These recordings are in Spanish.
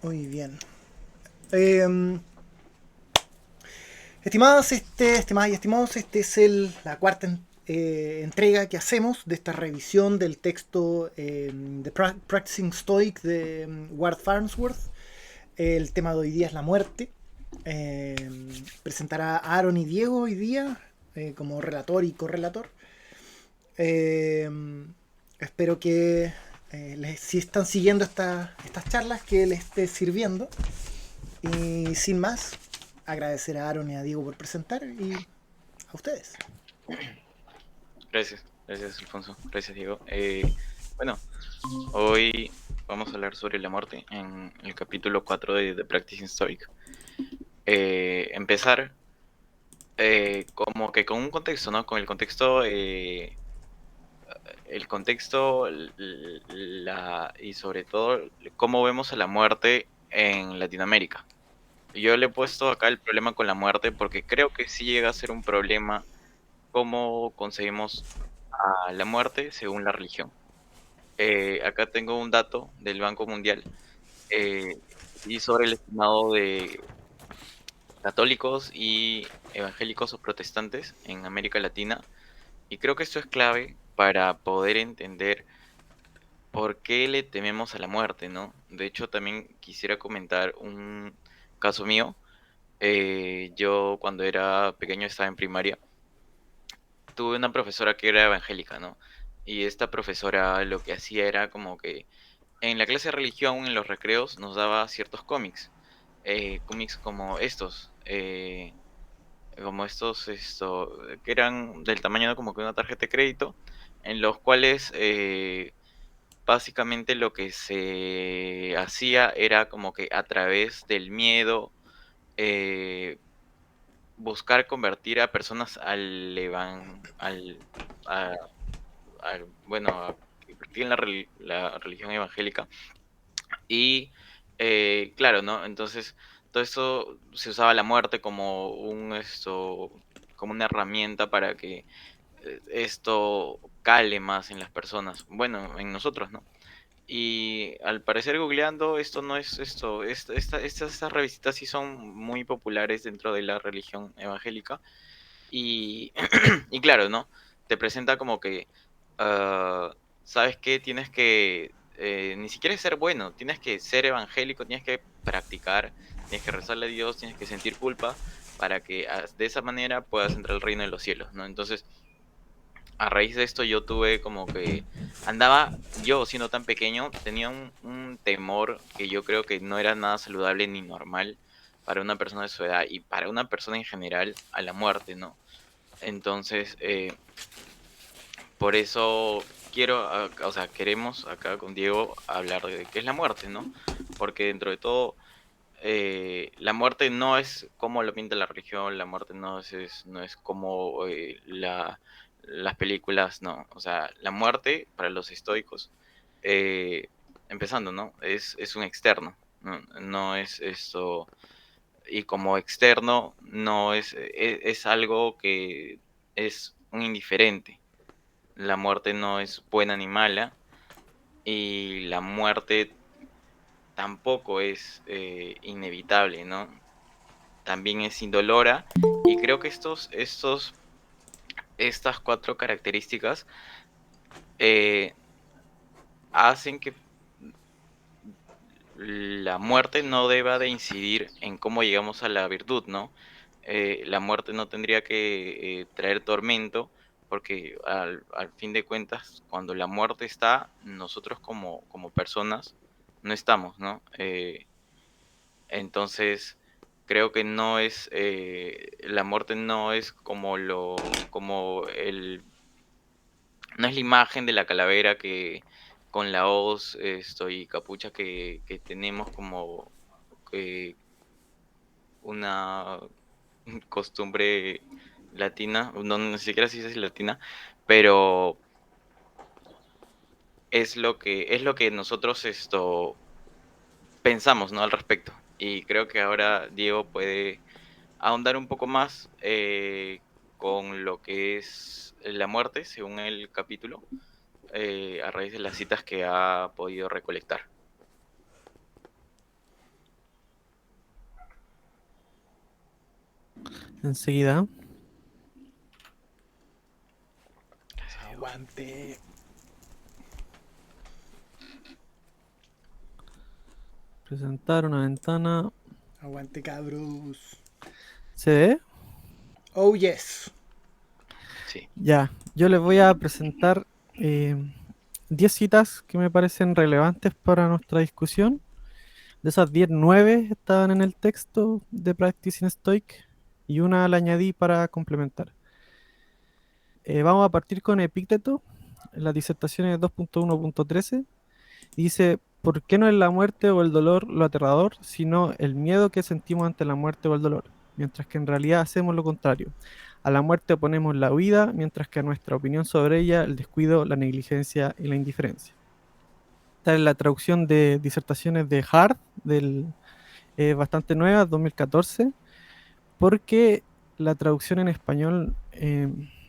Muy bien. Eh, estimadas y estimados, la cuarta entrega que hacemos de esta revisión del texto de Practicing Stoic de Ward Farnsworth. El tema de hoy día es la muerte. Eh, Presentará a Aaron y Diego hoy día como relator y correlator. Eh, Espero que si están siguiendo estas charlas, que les esté sirviendo. Y sin más, agradecer a Aaron y a Diego por presentar y a ustedes. Gracias Alfonso, gracias Diego. Bueno, hoy vamos a hablar sobre la muerte en el capítulo 4 de The Practicing Stoic. Empezar como que con un contexto, ¿no? Con el contexto y sobre todo cómo vemos a la muerte en Latinoamérica. Yo le he puesto acá el problema con la muerte porque creo que sí llega a ser un problema cómo concebimos a la muerte según la religión. Acá tengo un dato del Banco Mundial eh, y sobre el estimado de católicos y evangélicos o protestantes en América Latina. Y creo que esto es clave para poder entender por qué le tememos a la muerte, ¿no? De hecho, también quisiera comentar un caso mío. Yo cuando era pequeño estaba en primaria. Tuve una profesora que era evangélica, ¿no? Y esta profesora lo que hacía era como que en la clase de religión, en los recreos, nos daba ciertos cómics. Cómics como que eran del tamaño de como que una tarjeta de crédito, en los cuales básicamente lo que se hacía era como que a través del miedo eh, buscar convertir a personas a, bueno, a que practiquen la religión evangélica. Y claro, ¿no? Entonces, todo esto se usaba la muerte como como una herramienta para que esto cale más en las personas, bueno, en nosotros, ¿no? Y al parecer googleando, esto no es esto, estas revisitas sí son muy populares dentro de la religión evangélica y, y claro, ¿no? Te presenta como que, ah, ¿sabes qué? Tienes que, ni siquiera ser bueno, tienes que ser evangélico, tienes que practicar, tienes que rezarle a Dios, tienes que sentir culpa para que de esa manera puedas entrar al reino de los cielos, ¿no? Entonces, a raíz de esto yo tuve como que yo siendo tan pequeño, tenía un temor que yo creo que no era nada saludable ni normal para una persona de su edad y para una persona en general a la muerte, ¿no? Entonces, por eso o sea, queremos acá con Diego hablar de qué es la muerte, ¿no? Porque dentro de todo, la muerte no es como lo pinta la religión, la muerte no es como las películas, no. O sea, la muerte para los estoicos, eh, empezando, ¿no? Es un externo, no, no es esto. Y como externo, no es algo que es un indiferente. La muerte no es buena ni mala y la muerte tampoco es inevitable, ¿no? También es indolora y creo que estas cuatro características eh, hacen que la muerte no deba de incidir en cómo llegamos a la virtud, ¿no? La muerte no tendría que traer tormento, porque al fin de cuentas, cuando la muerte está, nosotros como personas no estamos, ¿no? Entonces, creo que la muerte no es no es la imagen de la calavera que con la hoz y capucha que tenemos como que una costumbre latina, no, ni siquiera si es latina, pero es lo que nosotros pensamos, ¿no? Al respecto. Y creo que ahora Diego puede ahondar un poco más con lo que es la muerte, según el capítulo, a raíz de las citas que ha podido recolectar. enseguida. Aguante. Presentar una ventana. Aguante, cabros. ¿Se ve? Oh, yes. Sí. Ya, yo les voy a presentar eh, 10 citas que me parecen relevantes para nuestra discusión. De esas 10, 9 estaban en el texto de Practicing Stoic y una la añadí para complementar. Vamos a partir con Epícteto, en las disertaciones 2.1.13. Dice, ¿por qué no es la muerte o el dolor lo aterrador, sino el miedo que sentimos ante la muerte o el dolor? Mientras que en realidad hacemos lo contrario. A la muerte oponemos la huida, mientras que a nuestra opinión sobre ella el descuido, la negligencia y la indiferencia. Esta es la traducción de disertaciones de Hart, bastante nueva, 2014, porque la traducción en español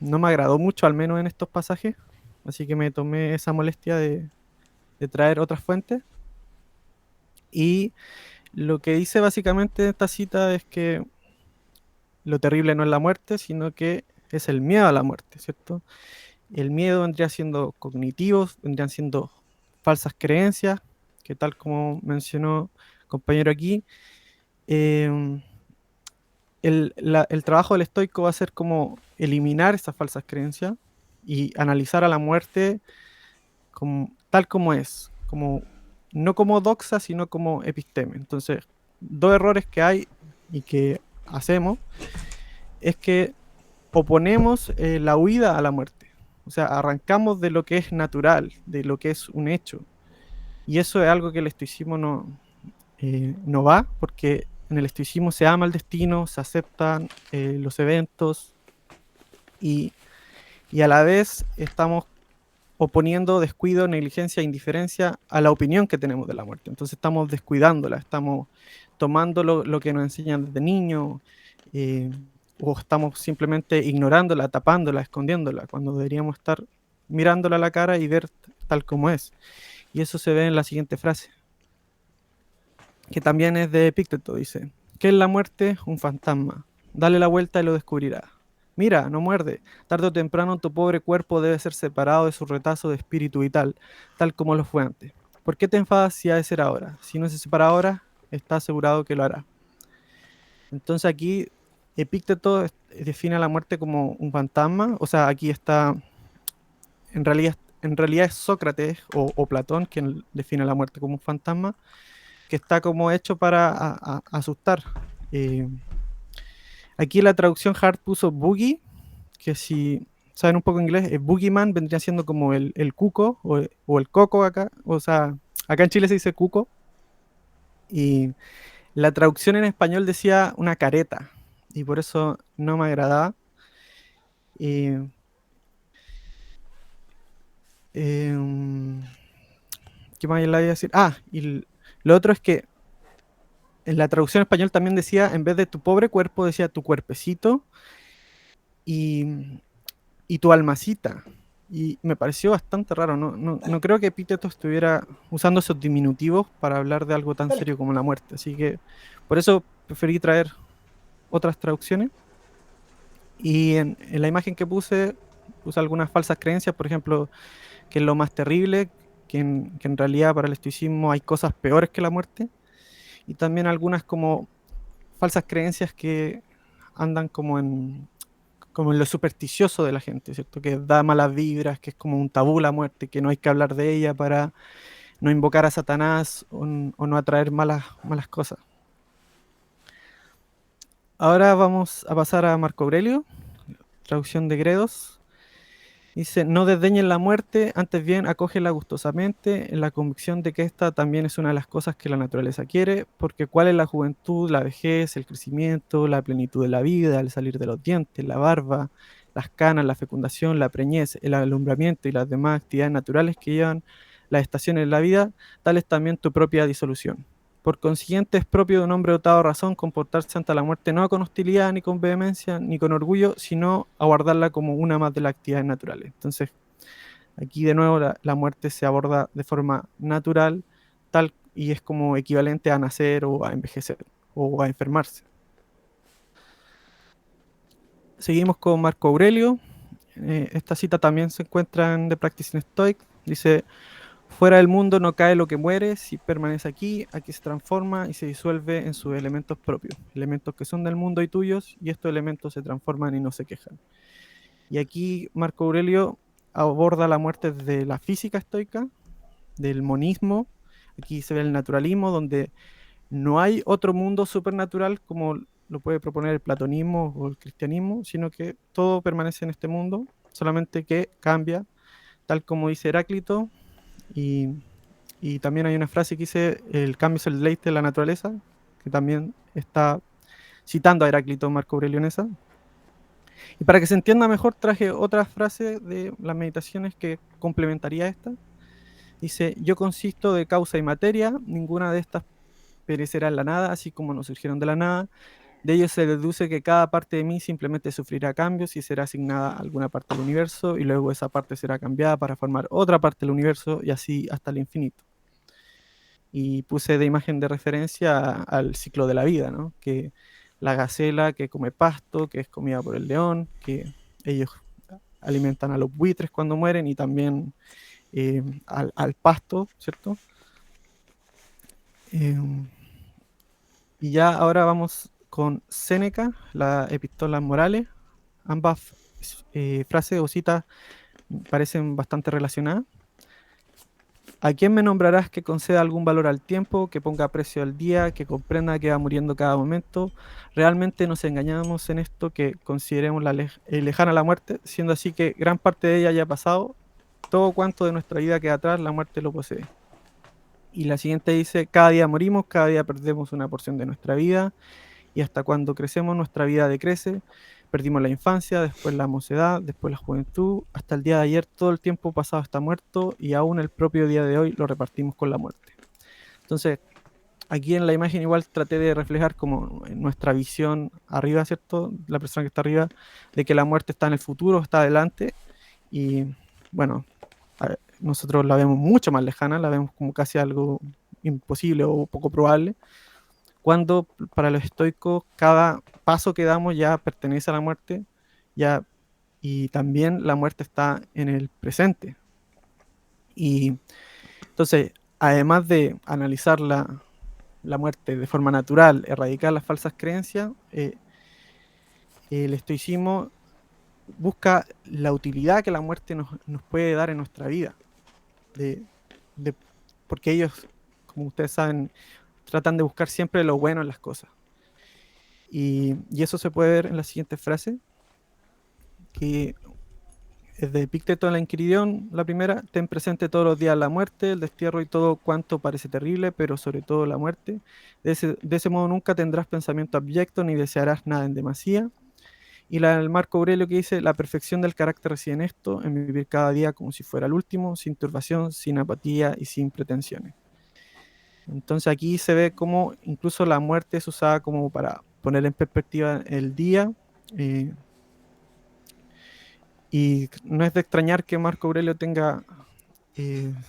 no me agradó mucho, al menos en estos pasajes, así que me tomé esa molestia de traer otras fuentes. Y lo que dice básicamente esta cita es que lo terrible no es la muerte, sino que es el miedo a la muerte, ¿cierto? El miedo vendría siendo cognitivo, vendrían siendo falsas creencias, que tal como mencionó el compañero aquí, eh, el trabajo del estoico va a ser como eliminar esas falsas creencias y analizar a la muerte como, tal como es, como, no como doxa, sino como episteme. Entonces, dos errores que hay y que hacemos es que oponemos la huida a la muerte. O sea, arrancamos de lo que es natural, de lo que es un hecho. Y eso es algo que el estoicismo no va, porque en el estoicismo se ama el destino, se aceptan los eventos y, y a la vez estamos oponiendo descuido, negligencia, indiferencia a la opinión que tenemos de la muerte. Entonces estamos descuidándola, estamos tomando lo que nos enseñan desde niños, eh, o estamos simplemente ignorándola, tapándola, escondiéndola, cuando deberíamos estar mirándola a la cara y ver tal como es. Y eso se ve en la siguiente frase, que también es de Epicteto, dice, ¿qué es la muerte? Un fantasma. Dale la vuelta y lo descubrirás. Mira, no muerde. Tarde o temprano tu pobre cuerpo debe ser separado de su retazo de espíritu vital, tal como lo fue antes. ¿Por qué te enfadas si ha de ser ahora? Si no se separa ahora, está asegurado que lo hará. Entonces aquí Epicteto define a la muerte como un fantasma. O sea, aquí está, en realidad es Sócrates o Platón quien define a la muerte como un fantasma que está como hecho para asustar. Eh, Aquí la traducción Hart puso boogie, que si saben un poco inglés, boogeyman vendría siendo como el cuco o el coco acá. O sea, acá en Chile se dice cuco. Y la traducción en español decía una careta. Y por eso no me agradaba. Y, eh, ¿qué más le voy a decir? Y lo otro es que en la traducción en español también decía, en vez de tu pobre cuerpo, decía tu cuerpecito. Y tu almacita. Y me pareció bastante raro. No creo que Epíteto estuviera usando esos diminutivos para hablar de algo tan Dale. serio como la muerte. Así que por eso preferí traer otras traducciones. Y en la imagen que puse algunas falsas creencias, por ejemplo, que es lo más terrible, que en realidad para el estoicismo hay cosas peores que la muerte. Y también algunas como falsas creencias que andan como en lo supersticioso de la gente, ¿cierto? Que da malas vibras, que es como un tabú la muerte, que no hay que hablar de ella para no invocar a Satanás o no atraer malas cosas. Ahora vamos a pasar a Marco Aurelio, traducción de Gredos. Dice, no desdeñen la muerte, antes bien acógela gustosamente, en la convicción de que esta también es una de las cosas que la naturaleza quiere, porque cuál es la juventud, la vejez, el crecimiento, la plenitud de la vida, el salir de los dientes, la barba, las canas, la fecundación, la preñez, el alumbramiento y las demás actividades naturales que llevan las estaciones de la vida, tal es también tu propia disolución. Por consiguiente, es propio de un hombre dotado de razón comportarse ante la muerte no con hostilidad, ni con vehemencia, ni con orgullo, sino abordarla como una más de las actividades naturales. Entonces, aquí de nuevo la muerte se aborda de forma natural, tal y es como equivalente a nacer o a envejecer o a enfermarse. Seguimos con Marco Aurelio. Esta cita también se encuentra en The Practicing Stoic. Dice: fuera del mundo no cae lo que muere, si permanece aquí, aquí se transforma y se disuelve en sus elementos propios, elementos que son del mundo y tuyos, y estos elementos se transforman y no se quejan. Y aquí Marco Aurelio aborda la muerte desde la física estoica, del monismo. Aquí se ve el naturalismo, donde no hay otro mundo supernatural como lo puede proponer el platonismo o el cristianismo, sino que todo permanece en este mundo, solamente que cambia, tal como dice Heráclito. Y también hay una frase que dice: el cambio es el deleite de la naturaleza, que también está citando a Heráclito, Marco Aurelio en esa. Y para que se entienda mejor, traje otra frase de las meditaciones que complementaría esta. Dice: yo consisto de causa y materia, ninguna de estas perecerá en la nada, así como no surgieron de la nada. De ello se deduce que cada parte de mí simplemente sufrirá cambios y será asignada a alguna parte del universo, y luego esa parte será cambiada para formar otra parte del universo, y así hasta el infinito. Y puse de imagen de referencia al ciclo de la vida, ¿no? Que la gacela que come pasto, que es comida por el león, que ellos alimentan a los buitres cuando mueren, y también al pasto, ¿cierto? Eh, y ya ahora vamos con Séneca, la Epístolas Morales. Ambas frases o citas parecen bastante relacionadas. ¿A quién me nombrarás que conceda algún valor al tiempo, que ponga precio al día, que comprenda que va muriendo cada momento? Realmente nos engañamos en esto, que consideremos lejana la muerte, siendo así que gran parte de ella ya ha pasado. Todo cuanto de nuestra vida queda atrás, la muerte lo posee. Y la siguiente dice: cada día morimos, cada día perdemos una porción de nuestra vida, y hasta cuando crecemos nuestra vida decrece. Perdimos la infancia, después la mocedad, después la juventud, hasta el día de ayer todo el tiempo pasado está muerto, y aún el propio día de hoy lo repartimos con la muerte. Entonces, aquí en la imagen igual traté de reflejar como nuestra visión arriba, ¿cierto? La persona que está arriba, de que la muerte está en el futuro, está adelante, y bueno, nosotros la vemos mucho más lejana, la vemos como casi algo imposible o poco probable, cuando para los estoicos cada paso que damos ya pertenece a la muerte, ya, y también la muerte está en el presente. Y entonces, además de analizar la muerte de forma natural, erradicar las falsas creencias, el estoicismo busca la utilidad que la muerte nos puede dar en nuestra vida, de, de, porque ellos, como ustedes saben, tratan de buscar siempre lo bueno en las cosas. Y eso se puede ver en la siguiente frase, que es de Epicteto en la Inquiridión, la primera: ten presente todos los días la muerte, el destierro y todo cuanto parece terrible, pero sobre todo la muerte. De ese modo nunca tendrás pensamiento abyecto ni desearás nada en demasía. Y la del Marco Aurelio, que dice: la perfección del carácter reside en esto, en vivir cada día como si fuera el último, sin turbación, sin apatía y sin pretensiones. Entonces aquí se ve cómo incluso la muerte es usada como para poner en perspectiva el día. eh, y no es de extrañar que Marco Aurelio tenga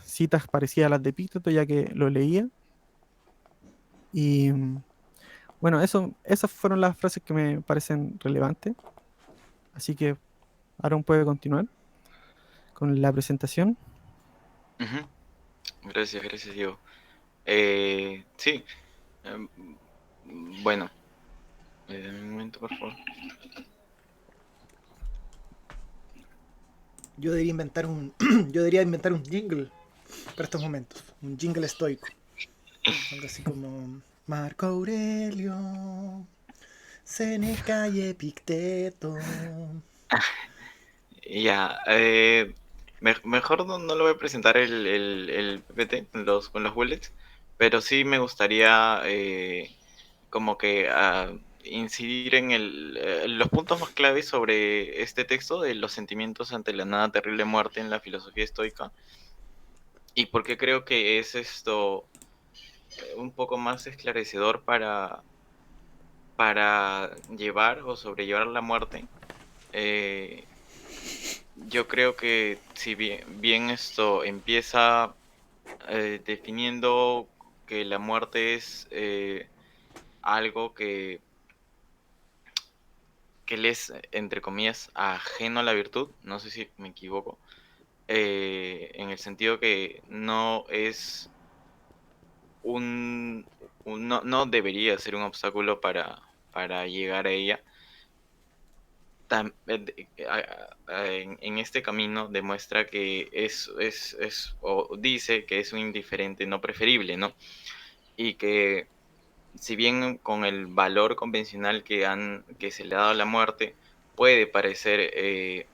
citas parecidas a las de Epicteto, ya que lo leía. Y bueno, esas fueron las frases que me parecen relevantes. Así que Aaron puede continuar con la presentación. Ujú. Gracias, gracias, Diego. Sí, em, bueno, un momento, por favor. Yo debería inventar un yo debería inventar un jingle para estos momentos, un jingle estoico, algo así como Marco Aurelio, Séneca y Epicteto. Ya, mejor no lo voy a presentar el PPT con los bullets, pero sí me gustaría como que incidir en los puntos más claves sobre este texto de los sentimientos ante la nada terrible muerte en la filosofía estoica, y por qué creo que es esto un poco más esclarecedor para llevar o sobrellevar la muerte. Eh, yo creo que si bien esto empieza definiendo que la muerte es algo que él es, entre comillas, ajeno a la virtud, no sé si me equivoco, en el sentido que no es un, no debería ser un obstáculo para llegar a ella. En este camino demuestra que o dice que es un indiferente no preferible, ¿no? Y que si bien con el valor convencional que se le ha dado a la muerte, puede parecer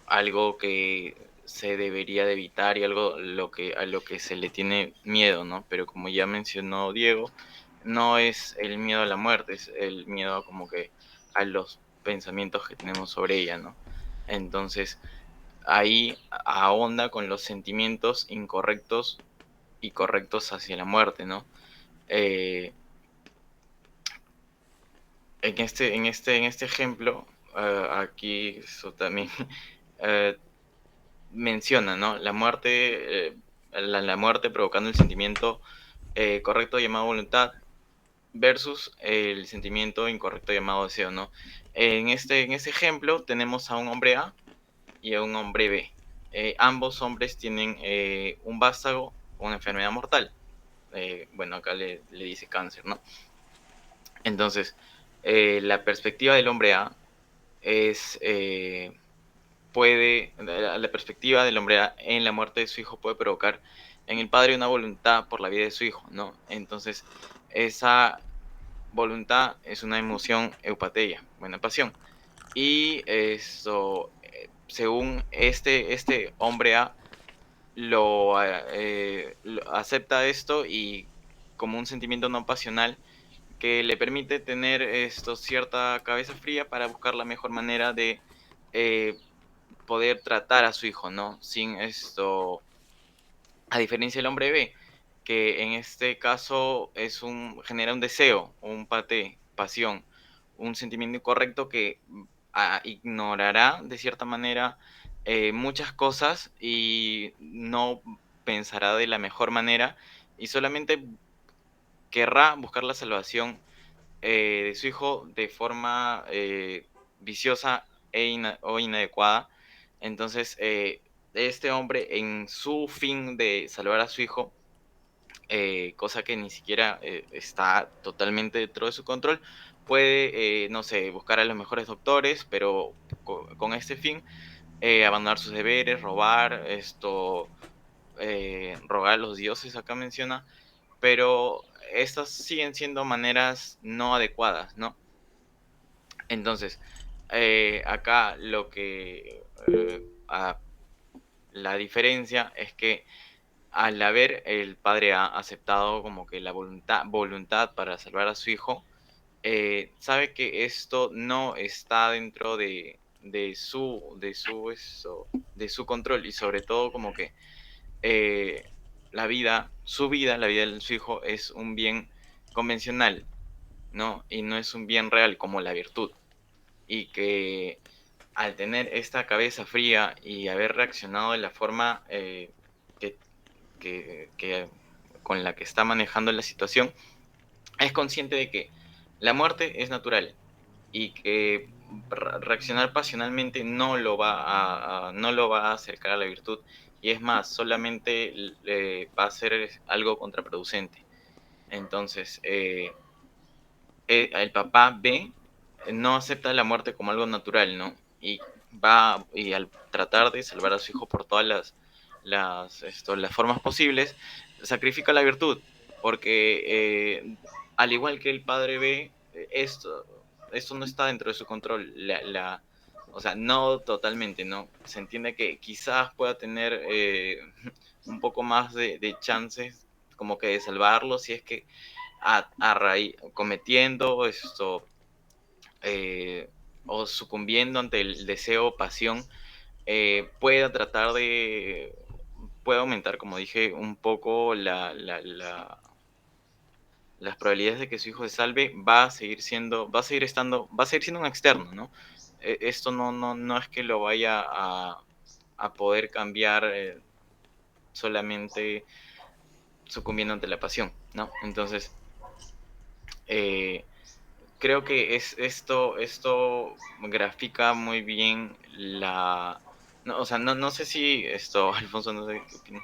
algo que se debería de evitar y algo a lo que se le tiene miedo, ¿no? Pero como ya mencionó Diego, no es el miedo a la muerte, es el miedo como que a los pensamientos que tenemos sobre ella, ¿no? Entonces, ahí ahonda con los sentimientos incorrectos y correctos hacia la muerte, ¿no? Eh, en este ejemplo, aquí eso también eh, menciona, ¿no? La muerte, la muerte provocando el sentimiento correcto llamado voluntad versus el sentimiento incorrecto llamado deseo, ¿no? En este ejemplo tenemos a un hombre A y a un hombre B. Ambos hombres tienen un vástago con una enfermedad mortal. Bueno, acá le dice cáncer, ¿no? Entonces, la perspectiva del hombre A es, la perspectiva del hombre en la muerte de su hijo puede provocar en el padre una voluntad por la vida de su hijo, ¿no? Entonces, esa voluntad es una emoción eupateia, buena pasión. Y eso, según este hombre A, lo acepta esto y como un sentimiento no pasional que le permite tener esto cierta cabeza fría para buscar la mejor manera de eh, poder tratar a su hijo, ¿no? Sin esto, a diferencia del hombre B, que en este caso genera un deseo, un pasión, un sentimiento incorrecto que ignorará de cierta manera muchas cosas y no pensará de la mejor manera y solamente querrá buscar la salvación de su hijo de forma viciosa o inadecuada. Entonces, este hombre en su fin de salvar a su hijo, cosa que ni siquiera está totalmente dentro de su control, puede, no sé, buscar a los mejores doctores, pero con este fin, abandonar sus deberes, robar, rogar a los dioses, acá menciona, pero estas siguen siendo maneras no adecuadas, ¿no? Entonces, acá la diferencia es que al haber el padre ha aceptado como que la voluntad para salvar a su hijo, sabe que esto no está dentro de su control y sobre todo como que eh, la vida de su hijo es un bien convencional, ¿no? Y no es un bien real como la virtud. Y que al tener esta cabeza fría y haber reaccionado de la forma que, que con la que está manejando la situación, es consciente de que la muerte es natural y que reaccionar pasionalmente no lo va a acercar a la virtud y es más, solamente va a ser algo contraproducente. Entonces, el papá B no acepta la muerte como algo natural, ¿no? Y al tratar de salvar a su hijo por todas las formas posibles, sacrifica la virtud, porque al igual que el padre B, esto no está dentro de su control, o sea, no totalmente, ¿no? Se entiende que quizás pueda tener un poco más de chances como que de salvarlo si es que cometiendo eh, o sucumbiendo ante el deseo o pasión, pueda tratar puede aumentar, como dije, un poco las probabilidades de que su hijo se salve, va a seguir siendo un externo, ¿no? Esto no es que lo vaya a poder cambiar solamente sucumbiendo ante la pasión, ¿no? Entonces, eh, creo que esto grafica muy bien la... No, o sea, no sé si esto, Alfonso, no sé qué opinas.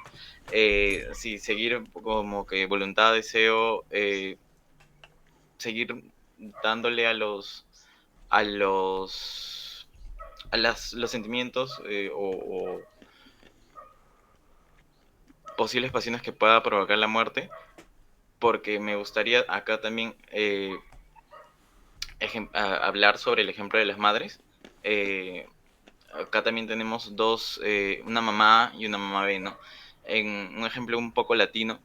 Si seguir como que voluntad, deseo, seguir dándole a los, los sentimientos o posibles pasiones que pueda provocar la muerte, porque me gustaría acá también hablar sobre el ejemplo de las madres. Eh, Acá también tenemos dos, una mamá y una mamá B, ¿no? En un ejemplo un poco latino,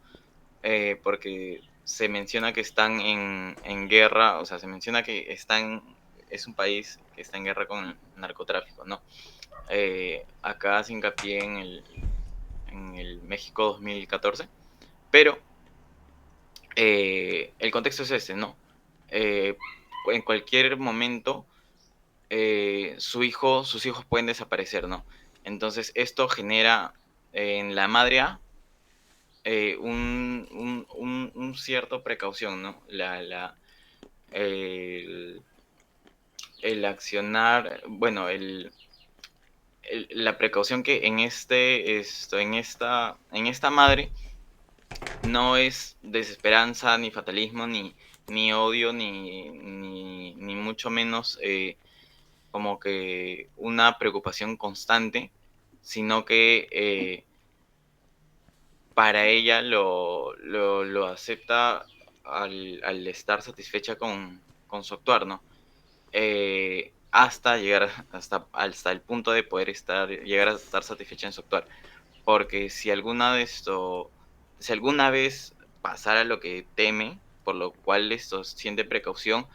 porque se menciona que están en guerra, o sea, se menciona que es un país que está en guerra con el narcotráfico, ¿no? Acá se hincapié en el México 2014, pero el contexto es este, ¿no? Eh, en cualquier momento sus hijos pueden desaparecer, ¿no? Entonces esto genera en la madre A un cierto precaución, ¿no? El, el accionar, bueno, la precaución que en esta madre no es desesperanza, ni fatalismo, ni odio, ni mucho menos como que una preocupación constante, sino que para ella lo acepta al estar satisfecha con su actuar, ¿no? Hasta llegar hasta el punto de poder llegar a estar satisfecha en su actuar. Porque si alguna vez pasara lo que teme, por lo cual esto siente precaución,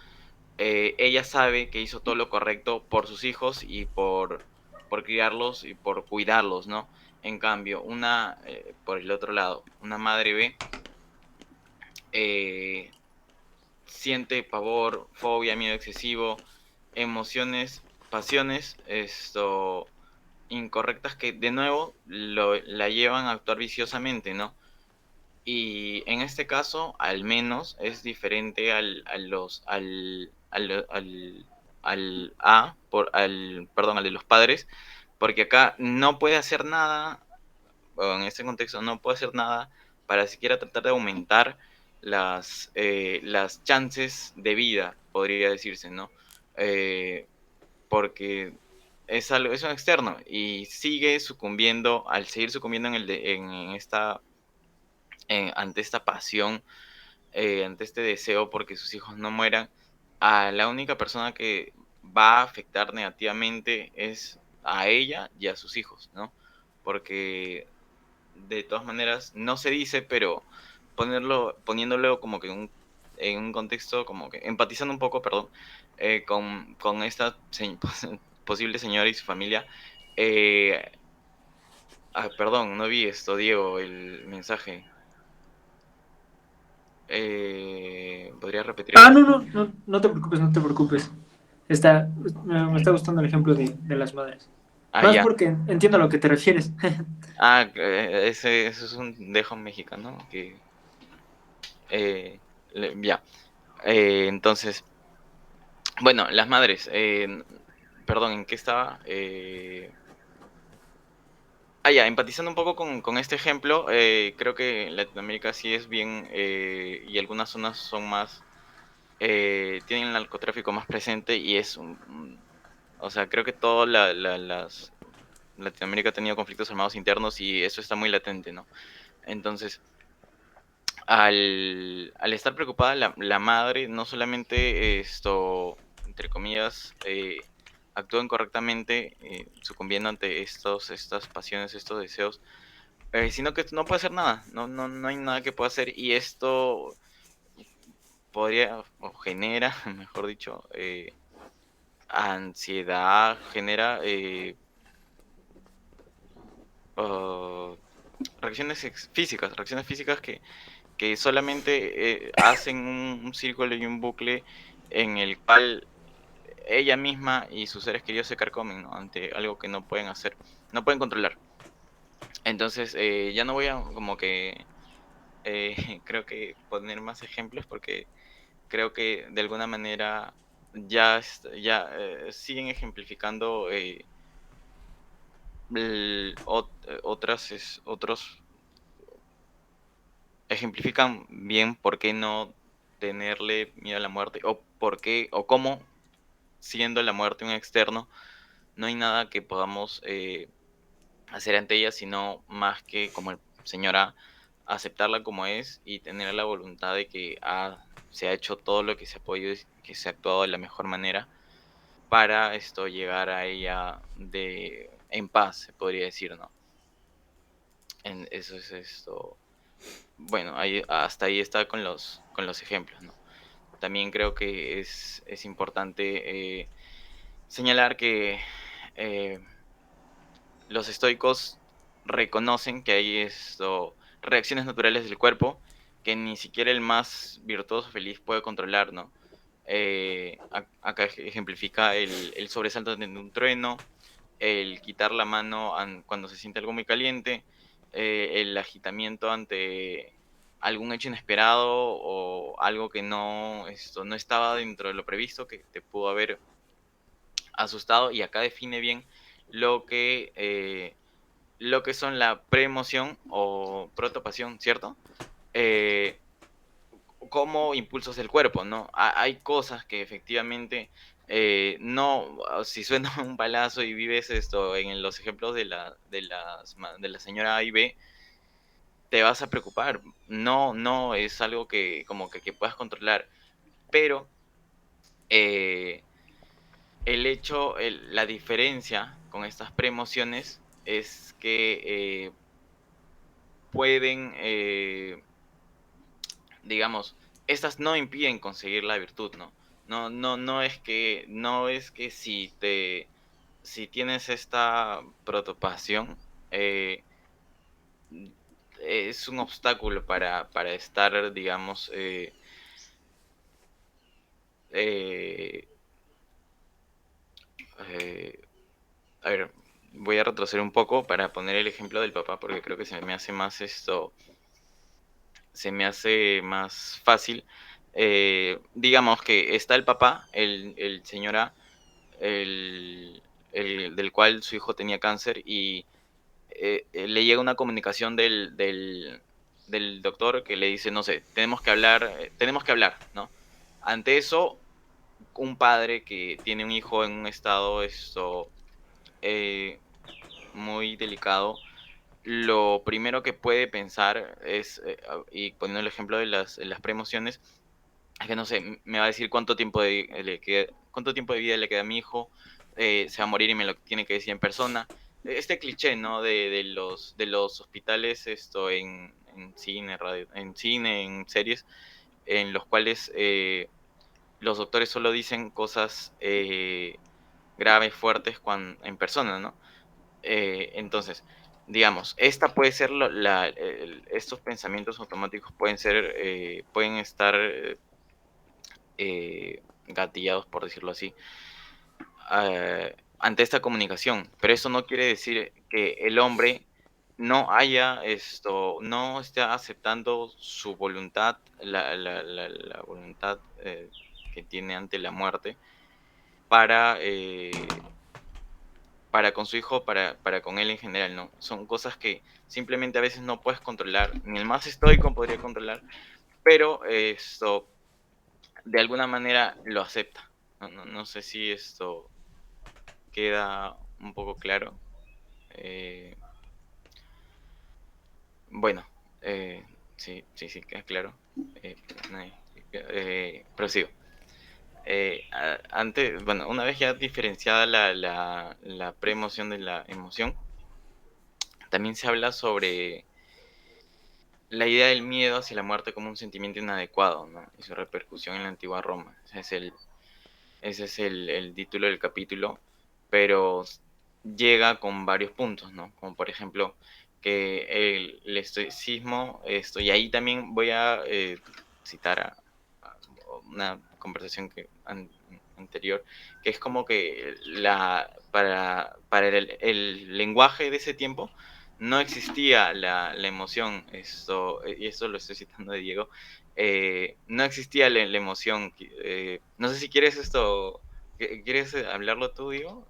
ella sabe que hizo todo lo correcto por sus hijos y por criarlos y por cuidarlos, ¿no? En cambio, por el otro lado, una madre ve, eh, siente pavor, fobia, miedo excesivo, emociones, pasiones, incorrectas que de nuevo la llevan a actuar viciosamente, ¿no? Y en este caso, al menos, es diferente perdón, al de los padres, porque acá no puede hacer nada, o en este contexto no puede hacer nada para siquiera tratar de aumentar las chances de vida, podría decirse, ¿no? Eh, Porque es un externo y sigue sucumbiendo, al seguir sucumbiendo en esta ante esta pasión, ante este deseo porque sus hijos no mueran, a la única persona que va a afectar negativamente es a ella y a sus hijos, ¿no? Porque de todas maneras no se dice, pero poniéndolo como que en un contexto, como que empatizando un poco, perdón, con esta posible señora y su familia. eh, Perdón, no vi esto, Diego, el mensaje. ¿Podrías repetir el Ah, no, mensaje? no, no, no te preocupes, no te preocupes. Me está gustando el ejemplo de las madres. Ah, Más ya. porque entiendo a lo que te refieres. Ese es un dejo mexicano que... ya. Entonces, bueno, las madres. Perdón, ¿en qué estaba? Ya, empatizando un poco con este ejemplo, creo que Latinoamérica sí es bien, y algunas zonas son más, tienen el narcotráfico más presente y o sea, creo que todo Latinoamérica ha tenido conflictos armados internos y eso está muy latente, ¿no? Entonces, al estar preocupada la madre, no solamente entre comillas, actúa incorrectamente, sucumbiendo ante estas pasiones, estos deseos, sino que no puede hacer nada, no hay nada que pueda hacer y esto podría o genera, mejor dicho, ansiedad, genera uh, reacciones físicas que solamente hacen un círculo y un bucle en el cual ella misma y sus seres queridos se carcomen, ¿no? Ante algo que no pueden hacer, no pueden controlar. Entonces, ya no voy a como que creo que poner más ejemplos porque creo que de alguna manera ya siguen ejemplificando otros ejemplifican bien por qué no tenerle miedo a la muerte o por qué o cómo, siendo la muerte un externo, no hay nada que podamos hacer ante ella, sino más que como el señor A, aceptarla como es y tener la voluntad de que se ha hecho todo lo que se ha podido y que se ha actuado de la mejor manera para esto llegar a ella en paz, se podría decir, ¿no? Eso es esto. Bueno, hasta ahí está con los ejemplos, ¿no? También creo que es importante señalar que eh, los estoicos reconocen que hay reacciones naturales del cuerpo que ni siquiera el más virtuoso feliz puede controlar, ¿no? Acá ejemplifica el sobresalto de un trueno, el quitar la mano cuando se siente algo muy caliente, el agitamiento ante algún hecho inesperado o algo que no estaba dentro de lo previsto, que te pudo haber asustado, y acá define bien lo que, eh, lo que son la preemoción o protopasión, ¿cierto? Eh, Como impulsos del cuerpo, ¿no? Hay cosas que efectivamente no, si suena un balazo y vives esto en los ejemplos de la señora A y B, te vas a preocupar. No es algo que como que puedas controlar, pero eh, la diferencia con estas preemociones es que pueden, digamos, estas no impiden conseguir la virtud, ¿no? No es que si tienes esta protopasión, eh, es un obstáculo para estar, digamos, eh, eh, a ver, voy a retroceder un poco para poner el ejemplo del papá, porque creo que se me hace más fácil. Digamos que está el papá, el señor A, el, del cual su hijo tenía cáncer, y le llega una comunicación del doctor que le dice, no sé, tenemos que hablar, ¿no? Ante eso, un padre que tiene un hijo en un estado eh, muy delicado, lo primero que puede pensar es, y poniendo el ejemplo de las preemociones, es que no sé, me va a decir cuánto tiempo de vida le queda a mi hijo, se va a morir y me lo tiene que decir en persona. Este cliché, ¿no? De los hospitales, en cine, en series, en los cuales los doctores solo dicen cosas graves, fuertes, en persona, ¿no? Entonces, digamos, esta puede ser estos pensamientos automáticos pueden estar gatillados, por decirlo así, ante esta comunicación. Pero eso no quiere decir que el hombre no esté aceptando su voluntad, la voluntad que tiene ante la muerte para, para con su hijo, para con él en general, ¿no? Son cosas que simplemente a veces no puedes controlar, ni el más estoico podría controlar, pero de alguna manera lo acepta. No sé si esto queda un poco claro. Eh, bueno, sí, queda claro. Prosigo. Antes, bueno, una vez ya diferenciada la preemoción de la emoción, también se habla sobre la idea del miedo hacia la muerte como un sentimiento inadecuado, ¿no? Y su repercusión en la antigua Roma. Ese es el título del capítulo, pero llega con varios puntos, ¿no? Como por ejemplo que el estoicismo, y ahí también voy a citar a una conversación anterior, que es como que para el lenguaje de ese tiempo no existía la emoción, y esto lo estoy citando de Diego, no existía la emoción. No sé si quieres ¿quieres hablarlo tú, Diego?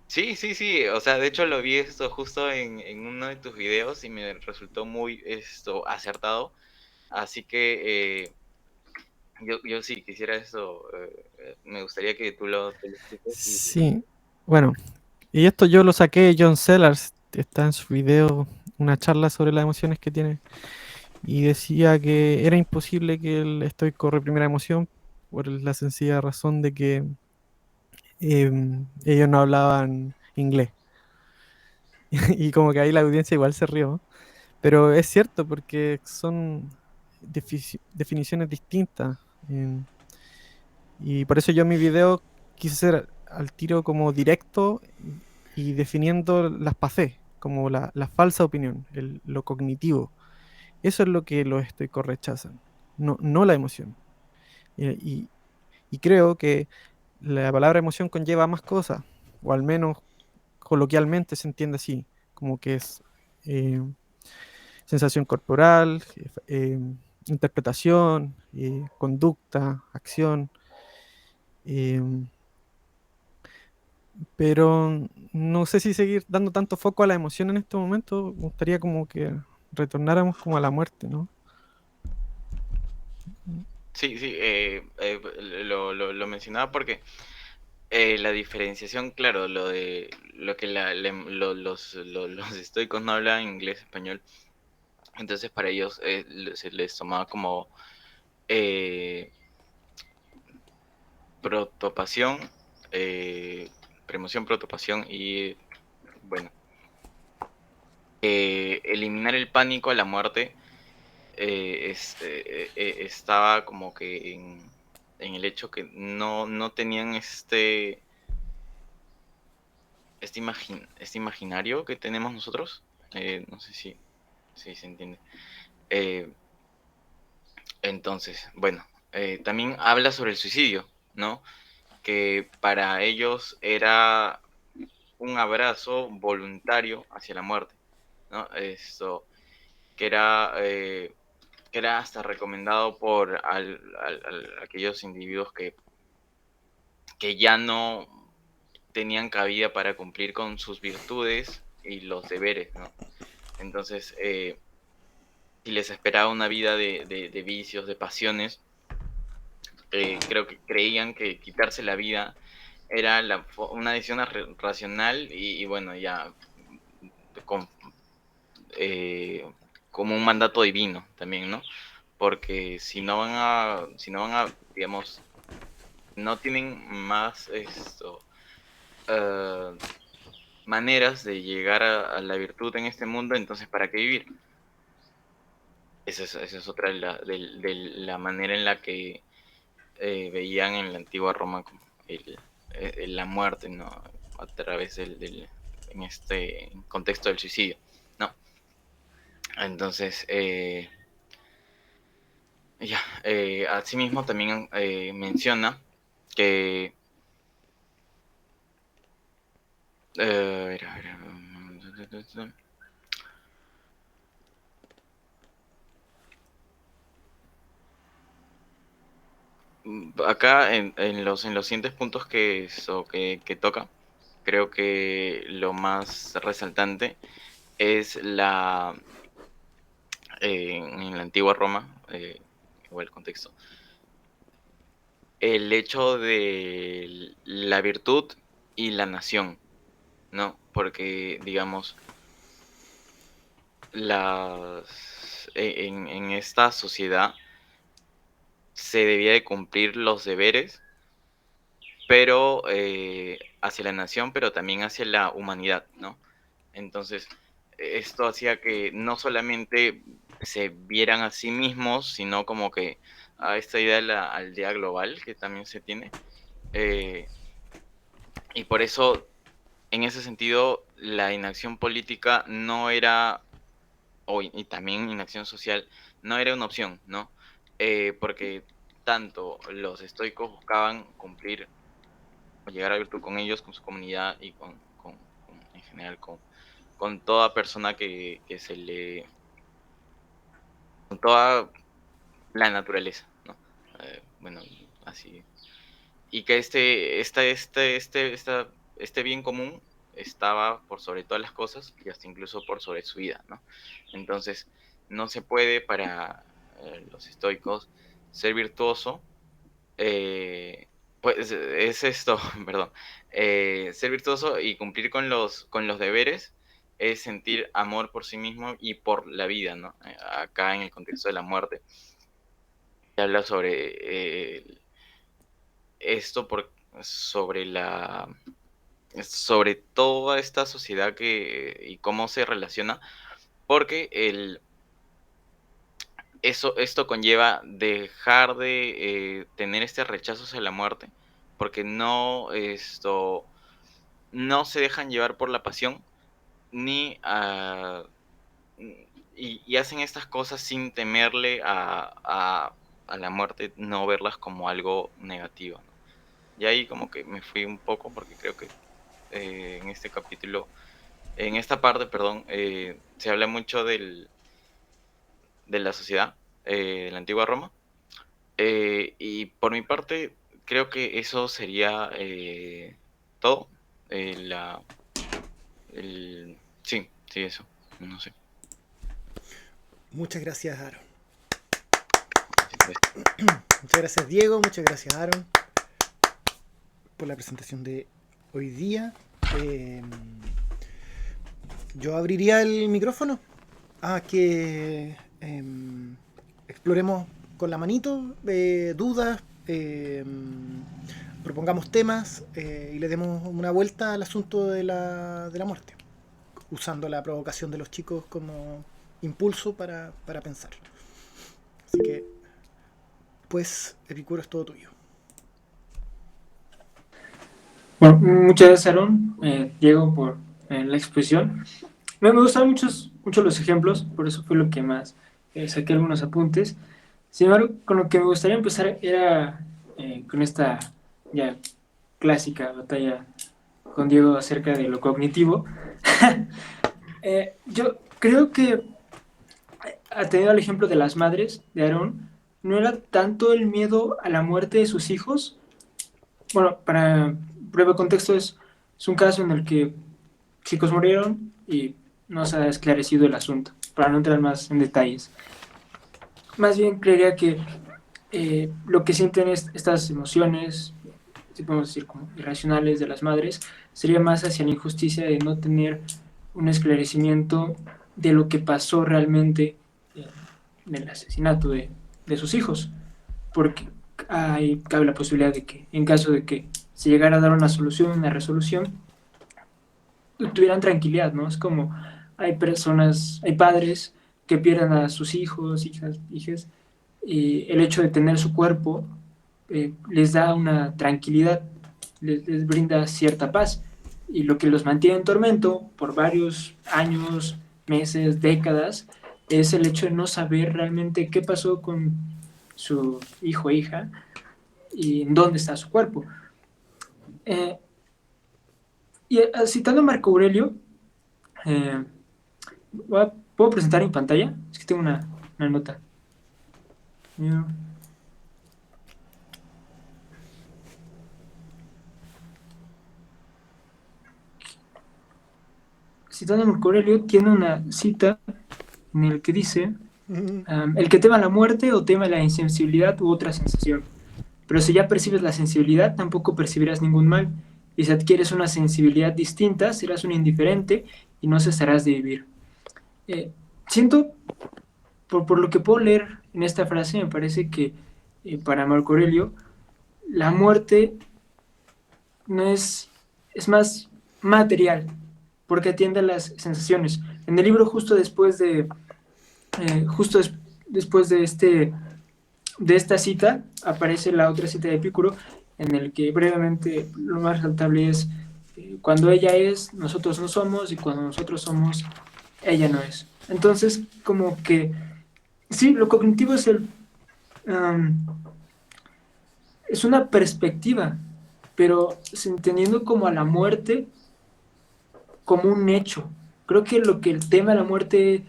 Sí, sí, sí, o sea, de hecho lo vi esto justo en uno de tus videos y me resultó muy acertado, así que yo sí quisiera me gustaría que tú lo expliques Sí, bueno, y esto yo lo saqué de John Sellars, está en su video, una charla sobre las emociones que tiene, y decía que era imposible que el estoico reprimiera emoción por la sencilla razón de que ellos no hablaban inglés. Y como que ahí la audiencia igual se rió, pero es cierto porque son definiciones distintas. Y por eso yo en mi video quise ser al tiro como directo y definiendo las pasé, como la falsa opinión, lo cognitivo. Eso es lo que los estoicos rechazan, no la emoción. Y, y creo que la palabra emoción conlleva más cosas, o al menos coloquialmente se entiende así, como que es eh, sensación corporal, interpretación, conducta, acción. em, pero no sé si seguir dando tanto foco a la emoción en este momento. Me gustaría como que retornáramos como a la muerte, ¿no? sí, sí, lo mencionaba porque la diferenciación, claro, lo que los estoicos no hablan inglés, español, entonces para ellos se les tomaba como eh, protopasión, eh, premoción, protopasión y, bueno, eliminar el pánico a la muerte estaba como que en el hecho que no tenían este imaginario que tenemos nosotros. No sé si se entiende. Eh, entonces, bueno, también habla sobre el suicidio, ¿no? Que para ellos era un abrazo voluntario hacia la muerte, ¿no? Que que era hasta recomendado por aquellos individuos que ya no tenían cabida para cumplir con sus virtudes y los deberes, ¿no? Entonces, si les esperaba una vida de vicios, de pasiones, creo que creían que quitarse la vida era una decisión racional y bueno, ya con, eh, como un mandato divino también, ¿no? Porque si no van a, digamos, no tienen más eh, maneras de llegar a la virtud en este mundo, entonces ¿para qué vivir? Esa es otra de la manera en la que veían en la antigua Roma como la muerte, ¿no? A través en este contexto del suicidio, ¿no? Entonces, ya, asimismo también menciona que a ver, acá en los siguientes puntos que toca, creo que lo más resaltante es en la antigua Roma, igual el contexto, el hecho de la virtud y la nación, ¿no? Porque, digamos, en esta sociedad se debía de cumplir los deberes, pero hacia la nación, pero también hacia la humanidad, ¿no? Entonces, esto hacía que no solamente se vieran a sí mismos, sino como que a esta idea de la aldea global que también se tiene. eh, y por eso, en ese sentido, la inacción política no era, y también inacción social, no era una opción, ¿no? Porque tanto los estoicos buscaban cumplir o llegar a virtud con ellos, con su comunidad y en general con toda persona que se le... con toda la naturaleza, ¿no? Bueno, así. Y que este bien común estaba por sobre todas las cosas y hasta incluso por sobre su vida, ¿no? Entonces, no se puede para los estoicos ser virtuoso, pues es esto, perdón, ser virtuoso y cumplir con los deberes es sentir amor por sí mismo y por la vida, ¿no? Acá en el contexto de la muerte, se habla sobre esto sobre sobre toda esta sociedad y cómo se relaciona, porque esto conlleva dejar de tener este rechazo hacia la muerte, porque no se dejan llevar por la pasión, ni y hacen estas cosas sin temerle a la muerte, no verlas como algo negativo, ¿no? Y ahí como que me fui un poco porque creo que en este capítulo, en esta parte, perdón, se habla mucho de la sociedad de la antigua Roma. Y por mi parte, creo que eso sería todo. Eh, la, sí, sí, eso. No sé. Muchas gracias, Aaron. Gracias. Muchas gracias, Diego. Muchas gracias, Aaron, por la presentación de hoy día. Yo abriría el micrófono a que exploremos con la manito dudas, propongamos temas y le demos una vuelta al asunto de la muerte, usando la provocación de los chicos como impulso para pensar. Así que, pues, Epicuro, es todo tuyo. Bueno, muchas gracias, Aaron, Diego, por la exposición. Me gustaron mucho los ejemplos, por eso fue lo que más saqué algunos apuntes. Sin embargo, con lo que me gustaría empezar era con esta ya clásica batalla con Diego acerca de lo cognitivo. Yo creo que, atendiendo al ejemplo de las madres de Aarón, no era tanto el miedo a la muerte de sus hijos. Bueno, para breve contexto, es un caso en el que chicos murieron y no se ha esclarecido el asunto, para no entrar más en detalles. Más bien creería que lo que sienten estas emociones, si podemos decir como irracionales de las madres, sería más hacia la injusticia de no tener un esclarecimiento de lo que pasó realmente en el asesinato de sus hijos, porque cabe la posibilidad de que en caso de que se llegara a dar una solución, una resolución, tuvieran tranquilidad, ¿no? Es como hay padres que pierden a sus hijos, hijas, y el hecho de tener su cuerpo les da una tranquilidad, les brinda cierta paz, y lo que los mantiene en tormento por varios años, meses, décadas, es el hecho de no saber realmente qué pasó con su hijo o hija y en dónde está su cuerpo. Y citando a Marco Aurelio, ¿puedo presentar en pantalla? Es que tengo una nota. Citando a Marco Aurelio, tiene una cita en la que dice: el que tema la muerte o tema la insensibilidad u otra sensación. Pero si ya percibes la sensibilidad, tampoco percibirás ningún mal. Y si adquieres una sensibilidad distinta, serás un indiferente y no cesarás de vivir. Siento, por lo que puedo leer en esta frase, me parece que para Marco Aurelio, la muerte no es más material, porque atiende a las sensaciones. En el libro, justo después de esta cita, aparece la otra cita de Epicuro, en el que brevemente lo más resaltable es cuando ella es, nosotros no somos, y cuando nosotros somos, ella no es. Entonces, como que sí, lo cognitivo es es una perspectiva, pero entendiendo como a la muerte como un hecho, Creo que lo que el tema de la muerte,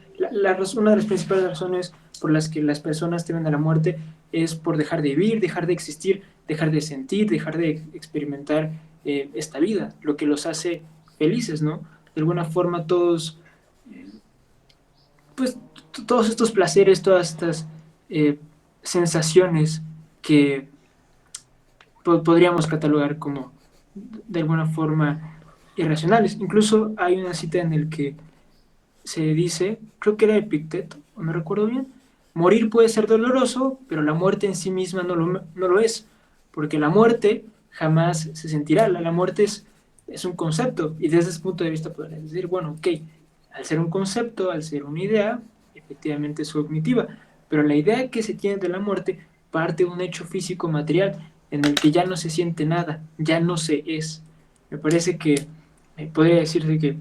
una de las principales razones por las que las personas temen a la muerte es por dejar de vivir, dejar de existir, dejar de sentir, dejar de experimentar esta vida, lo que los hace felices, ¿no? De alguna forma todos, pues todos estos placeres, todas estas sensaciones que podríamos catalogar como de alguna forma irracionales. Incluso hay una cita en la que se dice, creo que era Epicteto, no recuerdo bien, morir puede ser doloroso, pero la muerte en sí misma no lo es, porque la muerte jamás se sentirá, la muerte es un concepto, y desde ese punto de vista podrías decir, bueno, ok, al ser un concepto, al ser una idea, efectivamente es cognitiva, pero la idea que se tiene de la muerte parte de un hecho físico material en el que ya no se siente nada, ya no se es. Me parece que podría decirse que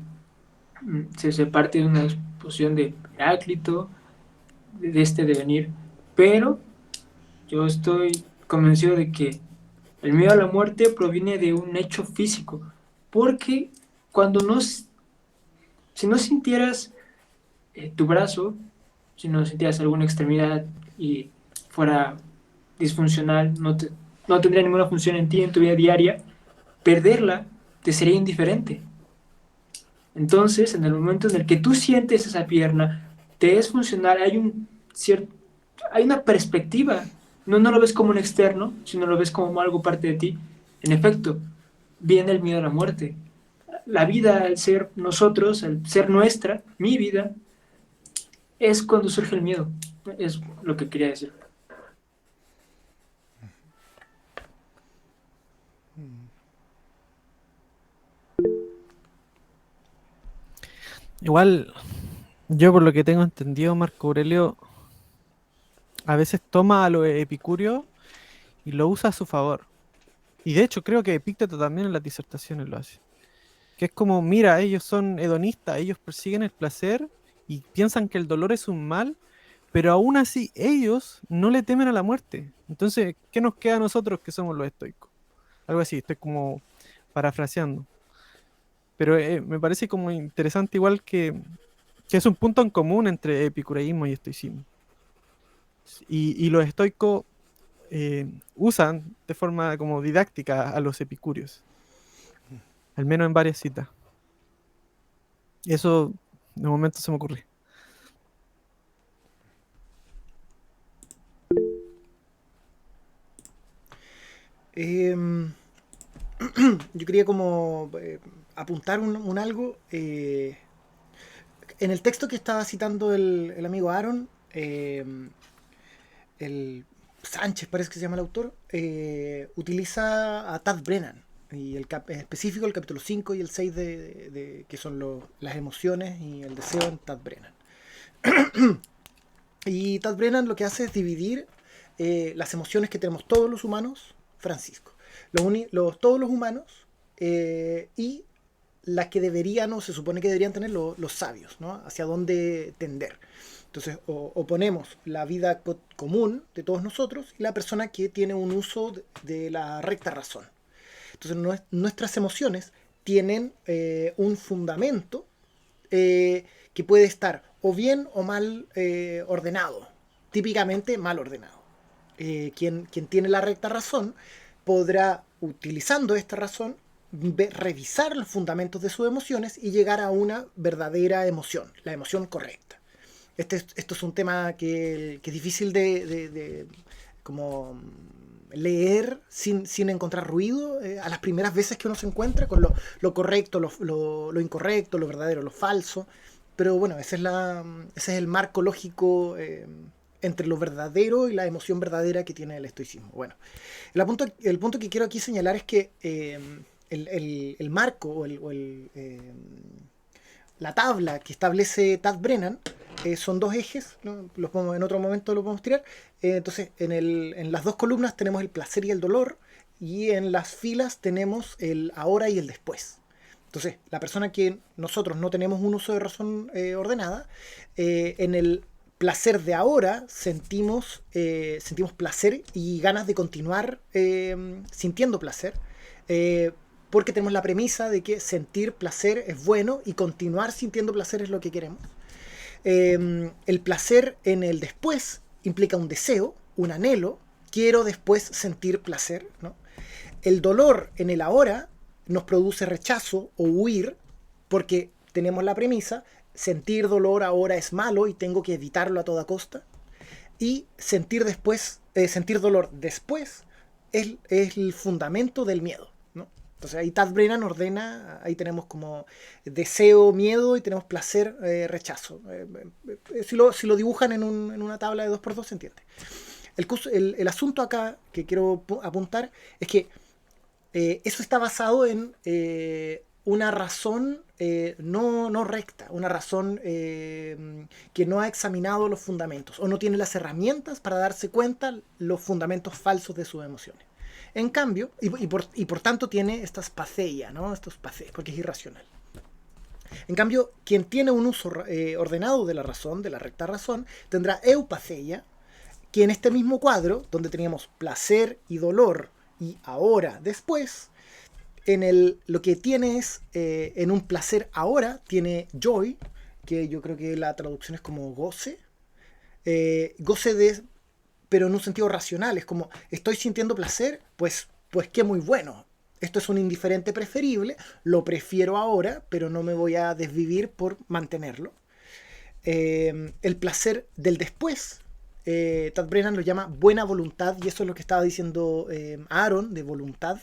se parte de una exposición de Heráclito, de este devenir, pero yo estoy convencido de que el miedo a la muerte proviene de un hecho físico, porque cuando si no sintieras tu brazo, si no sintieras alguna extremidad y fuera disfuncional, no tendría ninguna función en ti, en tu vida diaria, perderla te sería indiferente. Entonces, en el momento en el que tú sientes esa pierna, te es funcional, hay una perspectiva. No lo ves como un externo, sino lo ves como algo parte de ti. En efecto, viene el miedo a la muerte. La vida, al ser nosotros, al ser nuestra, mi vida, es cuando surge el miedo. Es lo que quería decir. Igual, yo por lo que tengo entendido, Marco Aurelio a veces toma a los epicúreos y lo usa a su favor. Y de hecho creo que Epícteto también en las disertaciones lo hace. Que es como, mira, ellos son hedonistas, ellos persiguen el placer y piensan que el dolor es un mal, pero aún así ellos no le temen a la muerte. Entonces, ¿qué nos queda a nosotros que somos los estoicos? Algo así, estoy como parafraseando. Pero me parece como interesante igual que es un punto en común entre epicureísmo y estoicismo. Y los estoicos usan de forma como didáctica a los epicúreos, al menos en varias citas. Y eso de momento se me ocurre. Yo quería como apuntar un algo. En el texto que estaba citando el amigo Aaron, el Sánchez parece que se llama el autor, utiliza a Tad Brennan, y en específico el capítulo 5 y el 6 que son las emociones y el deseo en Tad Brennan. Y Tad Brennan lo que hace es dividir las emociones que tenemos todos los humanos, Francisco, todos los humanos, y las que deberían o se supone que deberían tener los sabios, ¿no? Hacia dónde tender. Entonces oponemos la vida común de todos nosotros y la persona que tiene un uso de la recta razón. Entonces nuestras emociones tienen un fundamento que puede estar o bien o mal ordenado, típicamente mal ordenado. Quien tiene la recta razón podrá, utilizando esta razón, revisar los fundamentos de sus emociones y llegar a una verdadera emoción, la emoción correcta. Esto es un tema que es difícil de como leer sin encontrar ruido a las primeras veces que uno se encuentra con lo correcto, lo incorrecto, lo verdadero, lo falso. Pero bueno, ese es el marco lógico entre lo verdadero y la emoción verdadera que tiene el estoicismo. Bueno, el punto que quiero aquí señalar es que el marco o la tabla que establece Tad Brennan son dos ejes, ¿no? En otro momento lo podemos tirar. Entonces, en las dos columnas tenemos el placer y el dolor, y en las filas tenemos el ahora y el después. Entonces, la persona que nosotros no tenemos un uso de razón ordenada, en el placer de ahora sentimos placer y ganas de continuar sintiendo placer, porque tenemos la premisa de que sentir placer es bueno y continuar sintiendo placer es lo que queremos. El placer en el después implica un deseo, un anhelo, quiero después sentir placer, ¿no? El dolor en el ahora nos produce rechazo o huir porque tenemos la premisa, sentir dolor ahora es malo y tengo que evitarlo a toda costa. Y sentir dolor después es el fundamento del miedo, ¿no? Entonces ahí Tad Brennan ordena, ahí tenemos como deseo, miedo y tenemos placer, rechazo. Si lo dibujan en una tabla de 2x2 se entiende. El asunto acá que quiero apuntar es que eso está basado en una razón no recta, una razón que no ha examinado los fundamentos o no tiene las herramientas para darse cuenta los fundamentos falsos de sus emociones. En cambio, y por tanto tiene estas patheias, ¿no? Estos patheias, porque es irracional. En cambio, quien tiene un uso ordenado de la razón, de la recta razón, tendrá eupatheia, que en este mismo cuadro, donde teníamos placer y dolor y ahora, después, lo que tiene es, en un placer ahora, tiene joy, que yo creo que la traducción es como goce, pero en un sentido racional, es como, estoy sintiendo placer, pues qué muy bueno. Esto es un indiferente preferible, lo prefiero ahora, pero no me voy a desvivir por mantenerlo. El placer del después, Tad Brennan lo llama buena voluntad, y eso es lo que estaba diciendo Aaron, de voluntad.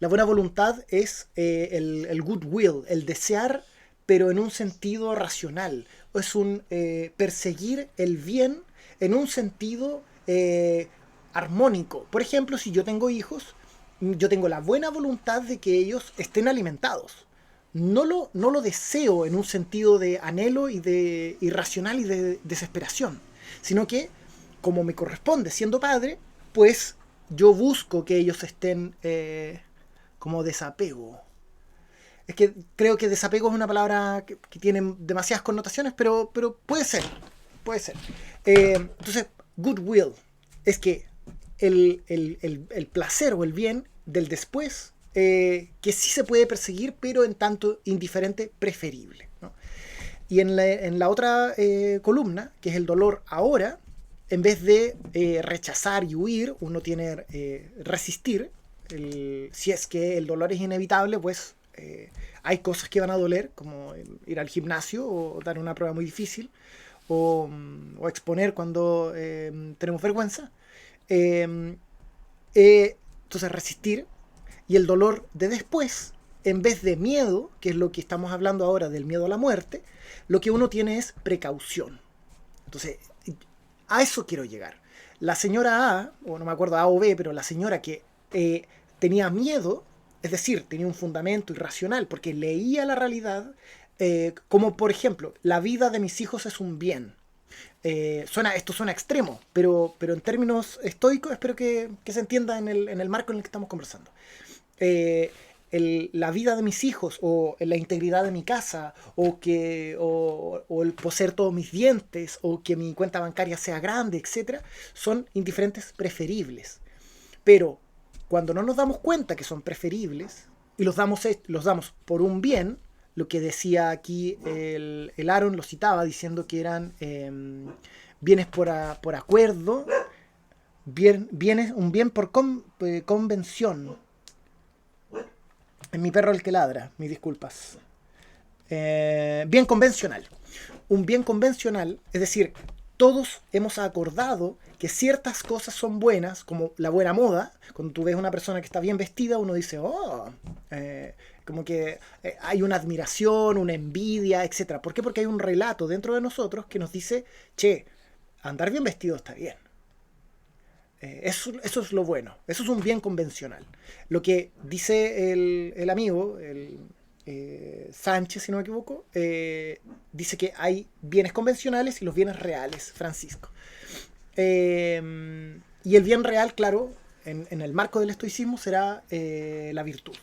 La buena voluntad es el goodwill, el desear, pero en un sentido racional. Es un perseguir el bien en un sentido armónico. Por ejemplo, si yo tengo hijos, yo tengo la buena voluntad de que ellos estén alimentados. No lo deseo en un sentido de anhelo y de irracional y de desesperación, sino que, como me corresponde siendo padre, pues yo busco que ellos estén como desapego. Es que creo que desapego es una palabra que tiene demasiadas connotaciones, pero puede ser. Entonces, goodwill es que el placer o el bien del después, que sí se puede perseguir, pero en tanto indiferente, preferible, ¿no? Y en la otra columna, que es el dolor ahora, en vez de rechazar y huir, uno tiene resistir. Si es que el dolor es inevitable, pues hay cosas que van a doler, como ir al gimnasio o dar una prueba muy difícil, o exponer cuando tenemos vergüenza. Entonces resistir. Y el dolor de después, en vez de miedo, que es lo que estamos hablando ahora del miedo a la muerte, lo que uno tiene es precaución. Entonces, a eso quiero llegar. La señora A, o no me acuerdo A o B, pero la señora que tenía miedo, es decir, tenía un fundamento irracional, porque leía la realidad, como por ejemplo, la vida de mis hijos es un bien. Esto suena extremo, pero en términos estoicos espero que se entienda en el marco en el que estamos conversando. La vida de mis hijos, o la integridad de mi casa, o el poseer todos mis dientes, o que mi cuenta bancaria sea grande, etc., son indiferentes preferibles. Pero cuando no nos damos cuenta que son preferibles y los damos por un bien, lo que decía aquí el Aaron, lo citaba diciendo que eran bienes por acuerdo, un bien por convención. Es mi perro el que ladra, mis disculpas. Bien convencional. Un bien convencional, es decir, todos hemos acordado que ciertas cosas son buenas, como la buena moda. Cuando tú ves a una persona que está bien vestida, uno dice, como que hay una admiración, una envidia, etc. ¿Por qué? Porque hay un relato dentro de nosotros que nos dice, che, andar bien vestido está bien. Eso es lo bueno, eso es un bien convencional. Lo que dice el amigo, Sánchez, si no me equivoco, dice que hay bienes convencionales y los bienes reales, Francisco. Y el bien real, claro, en el marco del estoicismo será la virtud.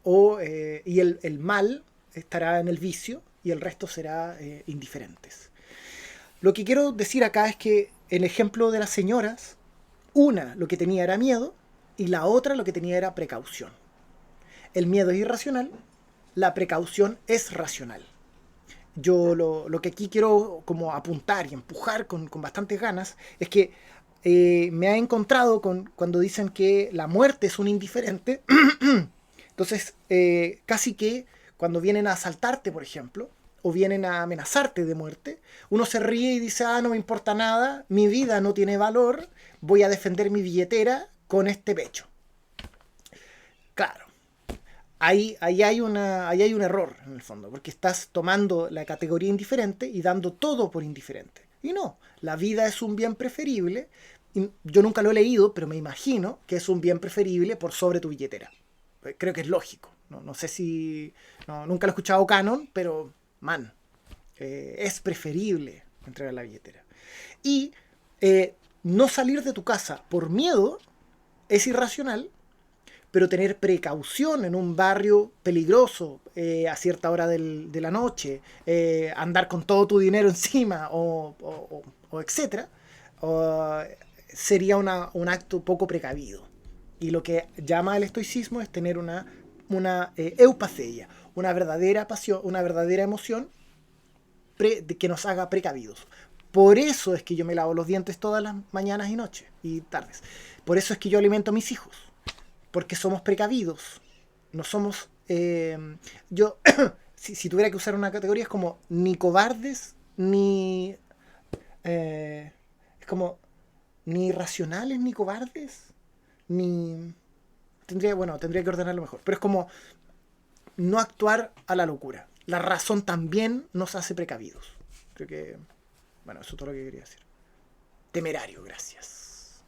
Y el mal estará en el vicio y el resto será indiferentes. Lo que quiero decir acá es que el ejemplo de las señoras, una lo que tenía era miedo y la otra lo que tenía era precaución. el miedo es irracional, la precaución es racional. Yo lo que aquí quiero como apuntar y empujar con bastantes ganas es que me ha encontrado cuando dicen que la muerte es un indiferente. Entonces, casi que cuando vienen a asaltarte, por ejemplo, o vienen a amenazarte de muerte, uno se ríe y dice, no me importa nada, mi vida no tiene valor, voy a defender mi billetera con este pecho. Claro, ahí hay un error en el fondo, porque estás tomando la categoría indiferente y dando todo por indiferente. Y no, la vida es un bien preferible. Y yo nunca lo he leído, pero me imagino que es un bien preferible por sobre tu billetera. Creo que es lógico. No sé si... nunca lo he escuchado canon, pero, es preferible entregar la billetera. Y no salir de tu casa por miedo es irracional, pero tener precaución en un barrio peligroso a cierta hora de la noche, andar con todo tu dinero encima o etcétera, sería un acto poco precavido. Y lo que llama el estoicismo es tener una eupaceia, una verdadera pasión, una verdadera emoción que nos haga precavidos. Por eso es que yo me lavo los dientes todas las mañanas y noches y tardes. Por eso es que yo alimento a mis hijos. Porque somos precavidos. No somos... yo, si tuviera que usar una categoría, es como ni cobardes, ni... es como... Ni racionales, ni cobardes, ni... Tendría que ordenarlo mejor. Pero es como no actuar a la locura. La razón también nos hace precavidos. Creo que... Bueno, eso es todo lo que quería decir. Temerario, gracias.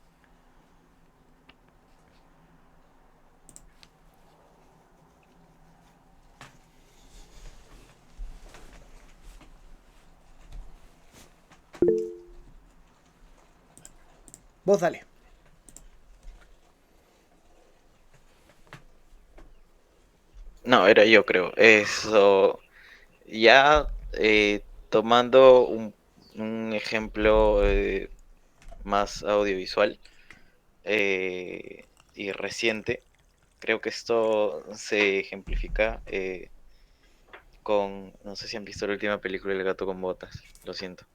Vos dale. No, era yo creo. Eso, ya tomando un ejemplo más audiovisual y reciente, creo que esto se ejemplifica no sé si han visto la última película El gato con botas, lo siento.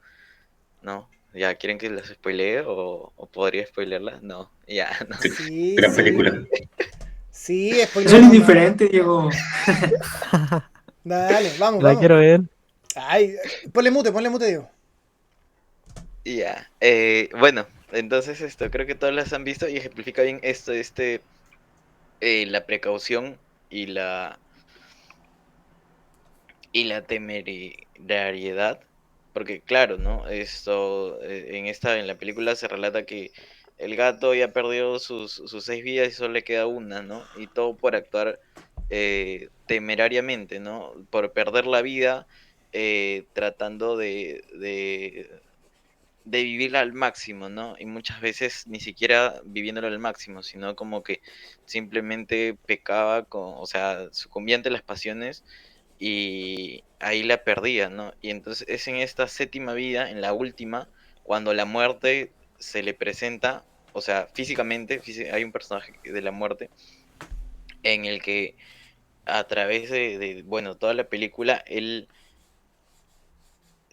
No, ya, ¿quieren que las spoilee o podría spoilearlas? No, ya, no. Sí, Gran sí. película. Sí, spoiler. Soy indiferente, Diego. Dale, vamos, La vamos. quiero ver. Ay, ponle mute, Diego. Ya, bueno, entonces creo que todas las han visto y ejemplifica bien la precaución y la temerariedad, porque claro, ¿no? En la película se relata que el gato ya perdió sus 6 vidas y solo le queda una, ¿no? Y todo por actuar temerariamente, ¿no? Por perder la vida tratando de vivirla al máximo, ¿no? Y muchas veces ni siquiera viviéndolo al máximo, sino como que simplemente pecaba o sea, sucumbía ante las pasiones y ahí la perdía, ¿no? Y entonces es en esta séptima vida, en la última, cuando la muerte se le presenta, o sea, físicamente, hay un personaje de la muerte en el que a través bueno, toda la película, él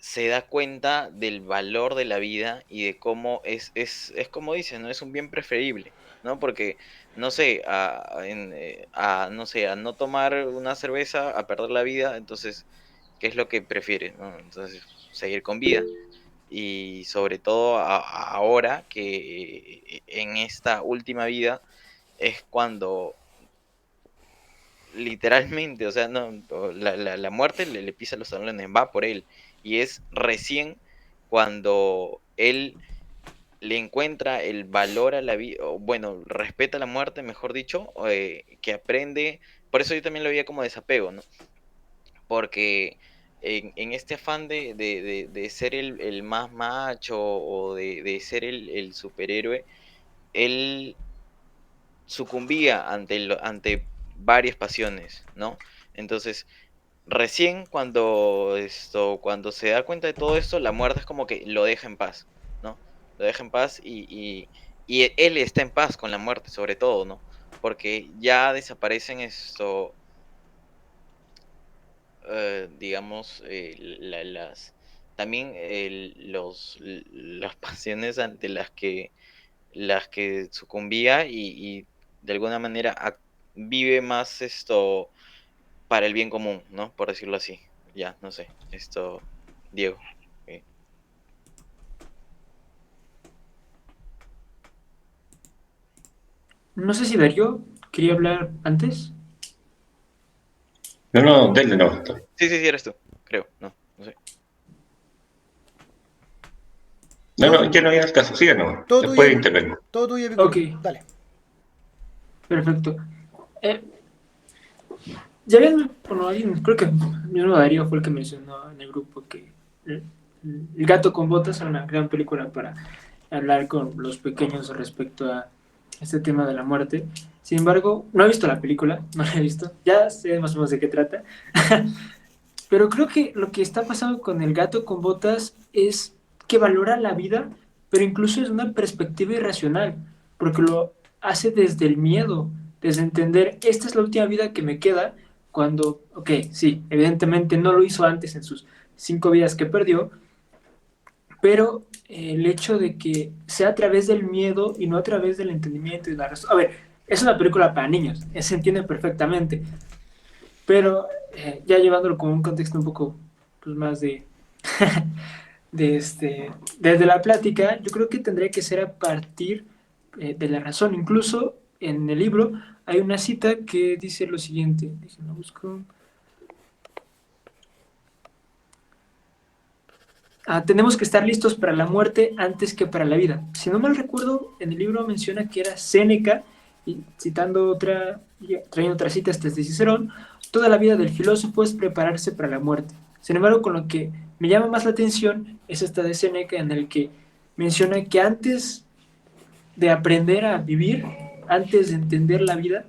se da cuenta del valor de la vida y de cómo es como dicen, ¿no? Es un bien preferible, ¿no? Porque, no sé, no sé, a no tomar una cerveza, a perder la vida, entonces, ¿qué es lo que prefiere, no? Entonces, seguir con vida. Y sobre todo ahora que en esta última vida es cuando literalmente, o sea, no, la muerte le pisa los talones, va por él. Y es recién cuando él le encuentra el valor a la vida, o bueno, respeta la muerte, mejor dicho, que aprende, por eso yo también lo veía como desapego, ¿no? Porque en este afán de ser el más macho o de ser el superhéroe, él sucumbía ante varias pasiones, ¿no? Entonces, recién cuando se da cuenta de todo esto, la muerte es como que lo deja en paz, ¿no? Lo deja en paz y él está en paz con la muerte, sobre todo, ¿no? porque ya desaparecen digamos, también las pasiones ante las que sucumbía y de alguna manera vive más para el bien común, ¿no? Por decirlo así. Ya, no sé, Diego. Ok. No sé si Darío quería hablar antes. No, no, denle no. Sí, sí, sí, eres tú, creo, no sé. No, Todo, no, ya no había el caso, sigan no. todo Después tuyo, intervengo. todo tuyo, Epicurio. Ok, Dale. perfecto. Eh, ya ven, bueno, creo que el mismo Darío fue el que mencionó en el grupo que el, el gato con botas era una gran película para hablar con los pequeños respecto a este tema de la muerte. Sin embargo, no he visto la película, no la he visto, ya sé más o menos de qué trata, pero creo que lo que está pasando con el gato con botas es que valora la vida, pero incluso es una perspectiva irracional, porque lo hace desde el miedo, desde entender, esta es la última vida que me queda, cuando, ok, sí, evidentemente no lo hizo antes en sus 5 vidas que perdió, pero el hecho de que sea a través del miedo y no a través del entendimiento y la razón. A ver, es una película para niños, se entiende perfectamente, pero ya llevándolo como un contexto un poco pues, más desde la plática, yo creo que tendría que ser a partir de la razón. Incluso en el libro hay una cita que dice lo siguiente, déjenme busco. Tenemos que estar listos para la muerte antes que para la vida. Si no mal recuerdo, en el libro menciona que era Séneca, y citando trayendo otra cita hasta de Cicerón, toda la vida del filósofo es prepararse para la muerte. Sin embargo, con lo que me llama más la atención es esta de Séneca, en el que menciona que antes de aprender a vivir, antes de entender la vida,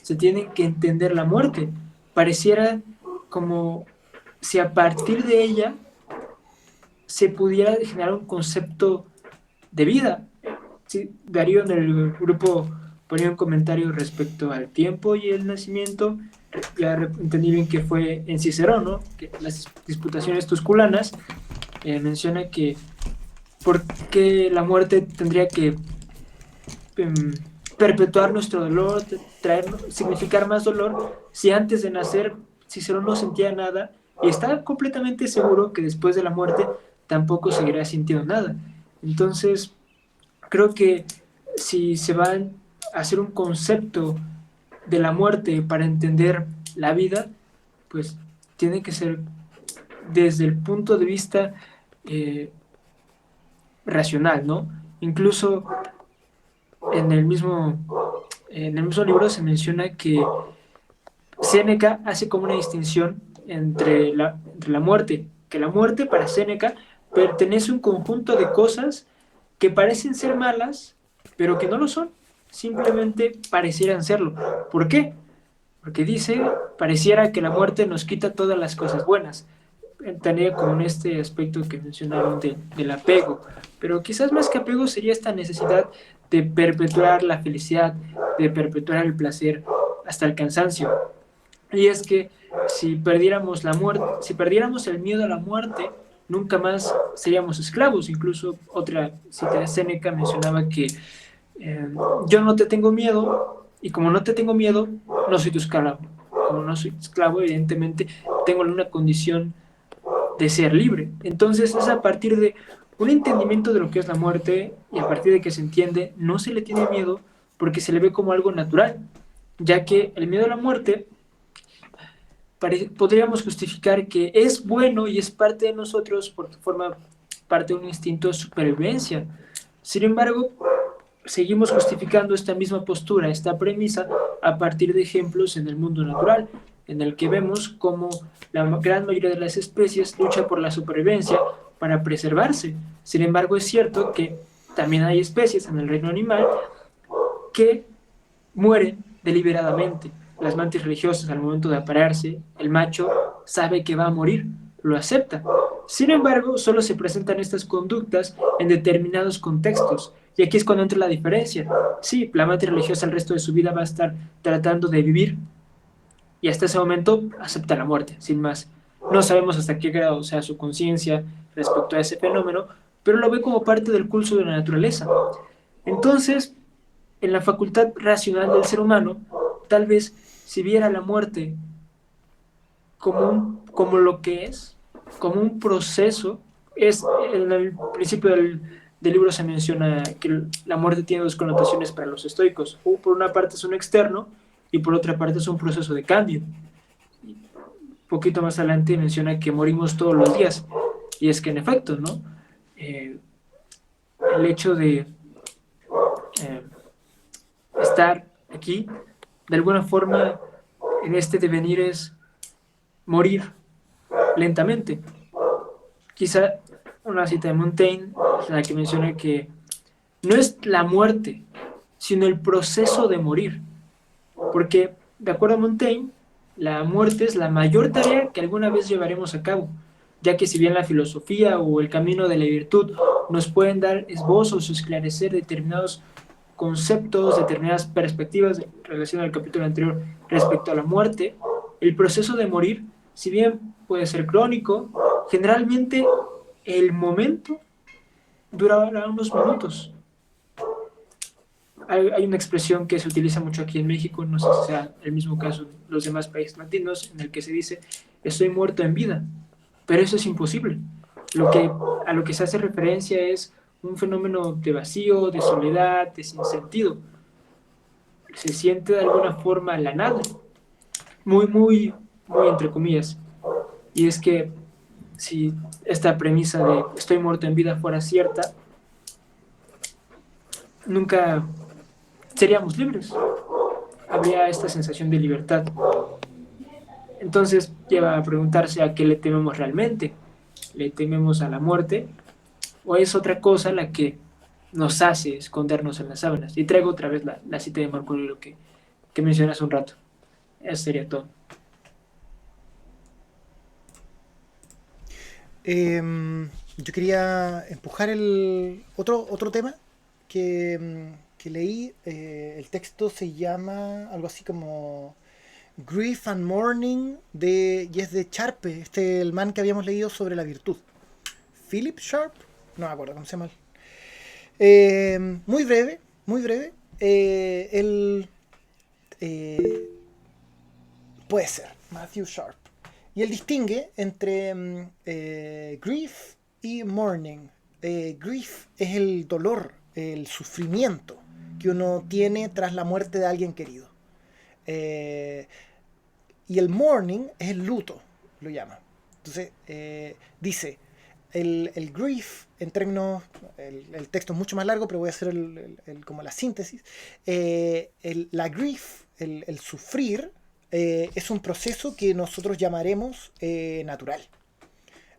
se tiene que entender la muerte. Pareciera como si a partir de ella se pudiera generar un concepto de vida. Sí, Darío en el grupo ponía un comentario respecto al tiempo y el nacimiento. Ya entendí bien que fue en Cicerón, ¿no? Que las disputaciones tusculanas menciona que por qué la muerte tendría que perpetuar nuestro dolor, significar más dolor, si antes de nacer Cicerón no sentía nada y está completamente seguro que después de la muerte tampoco seguirá sintiendo nada. Entonces, creo que si se va a hacer un concepto de la muerte para entender la vida, pues tiene que ser desde el punto de vista racional, ¿no? Incluso en el mismo libro se menciona que Séneca hace como una distinción entre la muerte, que la muerte para Séneca pertenece a un conjunto de cosas que parecen ser malas, pero que no lo son, simplemente parecieran serlo. ¿Por qué? Porque dice, pareciera que la muerte nos quita todas las cosas buenas. Tenía como en este aspecto que mencionaron del apego, pero quizás más que apego sería esta necesidad de perpetuar la felicidad, de perpetuar el placer hasta el cansancio. Y es que si perdiéramos la muerte, si perdiéramos el miedo a la muerte, nunca más seríamos esclavos. Incluso otra cita de Séneca mencionaba que yo no te tengo miedo y como no te tengo miedo, no soy tu esclavo. Como no soy esclavo, evidentemente tengo una condición de ser libre. Entonces es a partir de un entendimiento de lo que es la muerte y a partir de que se entiende, no se le tiene miedo porque se le ve como algo natural, ya que el miedo a la muerte podríamos justificar que es bueno y es parte de nosotros porque forma parte de un instinto de supervivencia. Sin embargo, seguimos justificando esta misma postura, esta premisa, a partir de ejemplos en el mundo natural, en el que vemos cómo la gran mayoría de las especies lucha por la supervivencia para preservarse. Sin embargo, es cierto que también hay especies en el reino animal que mueren deliberadamente. Las mantis religiosas, al momento de aparearse, el macho sabe que va a morir, lo acepta. Sin embargo, solo se presentan estas conductas en determinados contextos, Y aquí es cuando entra la diferencia. Sí, la amante religiosa el resto de su vida va a estar tratando de vivir y hasta ese momento acepta la muerte, sin más. No sabemos hasta qué grado sea su conciencia respecto a ese fenómeno, pero lo ve como parte del curso de la naturaleza. Entonces, en la facultad racional del ser humano, tal vez si viera la muerte como lo que es, como un proceso, es en el principio del libro se menciona que la muerte tiene dos connotaciones para los estoicos. Por una parte es un externo y por otra parte es un proceso de cambio. Un poquito más adelante menciona que morimos todos los días. Y es que en efecto, ¿no? El hecho de estar aquí, de alguna forma, en este devenir es morir lentamente. Quizá una cita de Montaigne, en la que menciona que no es la muerte, sino el proceso de morir. Porque, de acuerdo a Montaigne, la muerte es la mayor tarea que alguna vez llevaremos a cabo, ya que si bien la filosofía o el camino de la virtud nos pueden dar esbozos o esclarecer determinados conceptos, determinadas perspectivas en relación al capítulo anterior respecto a la muerte, el proceso de morir, si bien puede ser crónico, generalmente el momento durará unos minutos. Hay una expresión que se utiliza mucho aquí en México, no sé si sea el mismo caso en los demás países latinos, en el que se dice, estoy muerto en vida, pero eso es imposible. A lo que se hace referencia es un fenómeno de vacío, de soledad, de sinsentido. Se siente de alguna forma la nada, muy, muy, muy entre comillas. Y es que si esta premisa de estoy muerto en vida fuera cierta, nunca seríamos libres. Habría esta sensación de libertad. Entonces lleva a preguntarse a qué le tememos realmente. ¿Le tememos a la muerte? ¿O es otra cosa la que nos hace escondernos en las sábanas? Y traigo otra vez la cita de Marco Aurelio que mencioné hace un rato. Eso sería todo. Yo quería empujar el otro tema que leí. El texto se llama algo así como Grief and Mourning y es de Sharpe, el man que habíamos leído sobre la virtud. Philip Sharp, no me acuerdo cómo se llama. Muy breve, muy breve. Puede ser Matthew Sharp. Y él distingue entre grief y mourning. Grief es el dolor, el sufrimiento que uno tiene tras la muerte de alguien querido. Y el mourning es el luto, lo llama. Entonces, dice, el grief, en términos, el texto es mucho más largo, pero voy a hacer como la síntesis. La grief, el sufrir, es un proceso que nosotros llamaremos natural.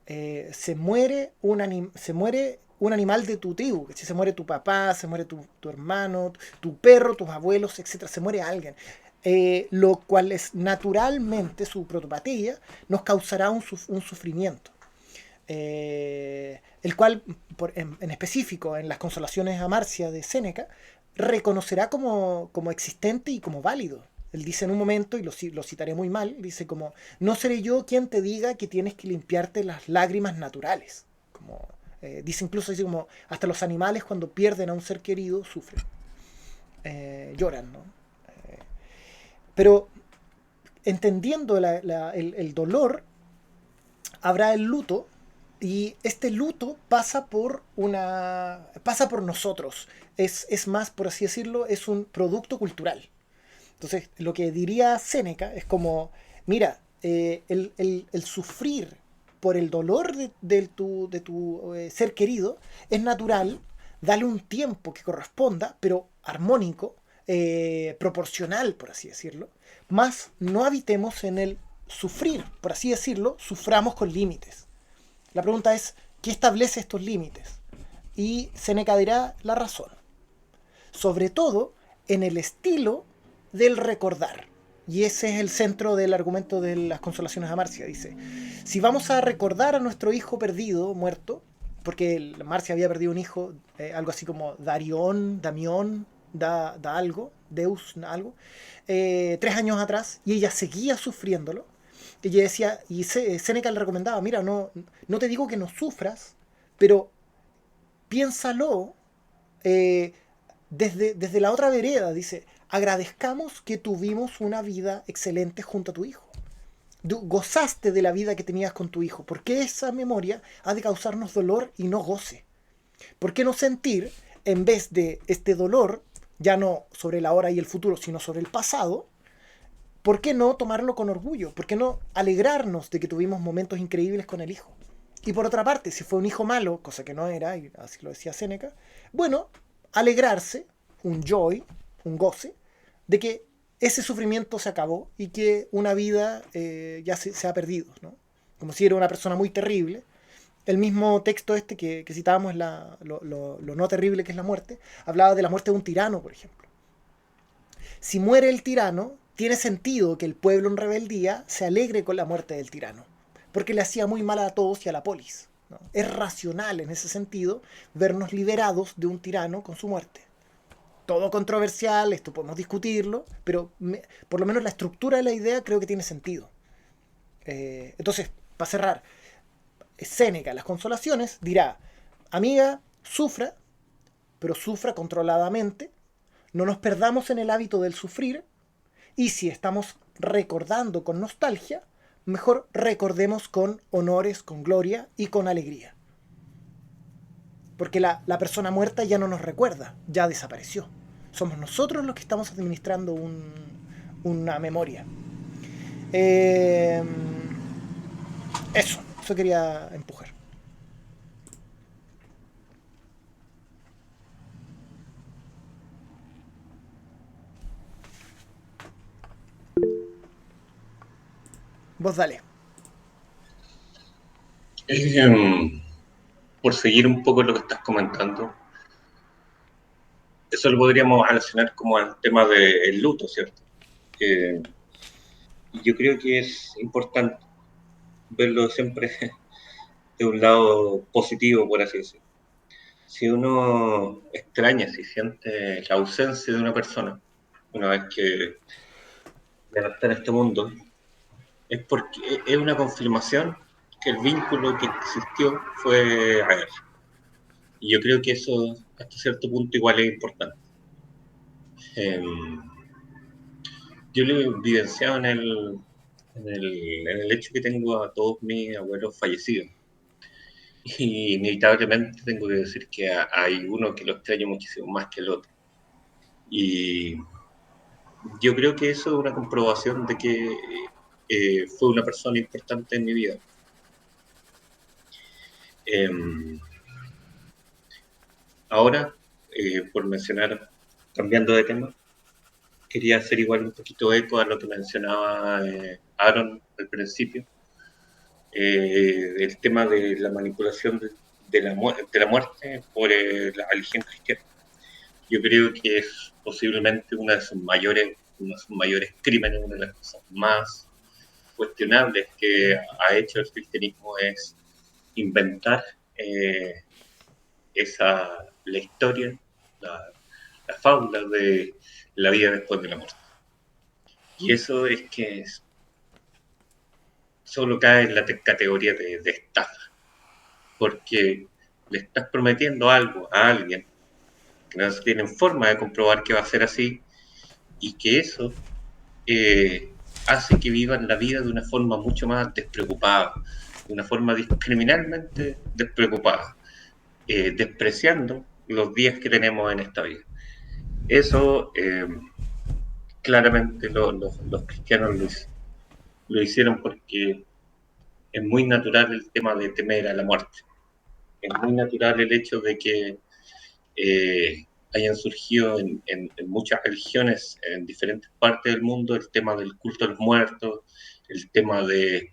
Se muere un animal de tu tribu, que si se muere tu papá, se muere tu hermano, tu perro, tus abuelos, etc. Se muere alguien. Lo cual es naturalmente su protopatía, nos causará un sufrimiento. El cual, en específico, en las Consolaciones a Marcia de Séneca, reconocerá como existente y como válido. Él dice en un momento, y lo citaré muy mal, dice como, no seré yo quien te diga que tienes que limpiarte las lágrimas naturales. Dice incluso, dice como, hasta los animales cuando pierden a un ser querido sufren. Lloran, ¿no? Pero entendiendo el dolor, habrá el luto, y este luto pasa por nosotros. Es más, por así decirlo, es un producto cultural. Entonces, lo que diría Séneca es como, mira, el sufrir por el dolor de tu ser querido es natural, dale un tiempo que corresponda, pero armónico, proporcional, por así decirlo, más no habitemos en el sufrir, por así decirlo, suframos con límites. La pregunta es, ¿qué establece estos límites? Y Séneca dirá la razón. Sobre todo en el estilo del recordar. Y ese es el centro del argumento de las Consolaciones a Marcia. Dice, si vamos a recordar a nuestro hijo perdido, muerto, porque Marcia había perdido un hijo, algo así como Damión, algo, Deus, algo, 3 años atrás, y ella seguía sufriéndolo. Ella decía, y Séneca le recomendaba, mira, no te digo que no sufras, pero piénsalo eh, desde la otra vereda. Dice, agradezcamos que tuvimos una vida excelente junto a tu hijo. Gozaste de la vida que tenías con tu hijo. ¿Por qué esa memoria ha de causarnos dolor y no goce? ¿Por qué no sentir, en vez de este dolor, ya no sobre la hora y el futuro, sino sobre el pasado, por qué no tomarlo con orgullo? ¿Por qué no alegrarnos de que tuvimos momentos increíbles con el hijo? Y por otra parte, si fue un hijo malo, cosa que no era, y así lo decía Séneca, bueno, alegrarse, un joy, un goce, de que ese sufrimiento se acabó y que una vida ya se ha perdido, ¿no? Como si era una persona muy terrible. El mismo texto este que citábamos, lo no terrible que es la muerte, hablaba de la muerte de un tirano, por ejemplo. Si muere el tirano, tiene sentido que el pueblo en rebeldía se alegre con la muerte del tirano, porque le hacía muy mal a todos y a la polis, ¿no? Es racional en ese sentido vernos liberados de un tirano con su muerte. Todo controversial, esto podemos discutirlo, pero por lo menos la estructura de la idea creo que tiene sentido. Entonces, para cerrar, Séneca, las consolaciones, dirá, amiga, sufra, pero sufra controladamente, no nos perdamos en el hábito del sufrir, y si estamos recordando con nostalgia, mejor recordemos con honores, con gloria y con alegría. Porque la persona muerta ya no nos recuerda, ya desapareció. Somos nosotros los que estamos administrando una memoria. Eso quería empujar. Vos dale. Por seguir un poco lo que estás comentando, eso lo podríamos relacionar como al tema del luto, ¿cierto? Y yo creo que es importante verlo siempre de un lado positivo, por así decirlo. Si uno extraña, si siente la ausencia de una persona, una vez que ya no está en este mundo, es porque es una confirmación que el vínculo que existió fue real. Y yo creo que eso, hasta cierto punto, igual es importante. Yo lo he vivenciado en el hecho que tengo a todos mis abuelos fallecidos. Y inevitablemente tengo que decir que hay uno que lo extraño muchísimo más que el otro. Y yo creo que eso es una comprobación de que fue una persona importante en mi vida. Ahora, por mencionar, cambiando de tema, quería hacer igual un poquito eco a lo que mencionaba Aaron al principio, el tema de la manipulación de la muerte por la religión cristiana. Yo creo que es posiblemente uno de sus mayores crímenes, una de las cosas más cuestionables que ha hecho el cristianismo es inventar la historia, la fábula de la vida después de la muerte. Y eso es que solo cae en la categoría de estafa, porque le estás prometiendo algo a alguien que no tienen forma de comprobar que va a ser así, y que eso hace que vivan la vida de una forma mucho más despreocupada, de una forma criminalmente despreocupada, despreciando los días que tenemos en esta vida. Eso claramente los cristianos lo hicieron porque es muy natural el tema de temer a la muerte. Es muy natural el hecho de que hayan surgido en muchas religiones en diferentes partes del mundo el tema del culto a los muertos, el tema de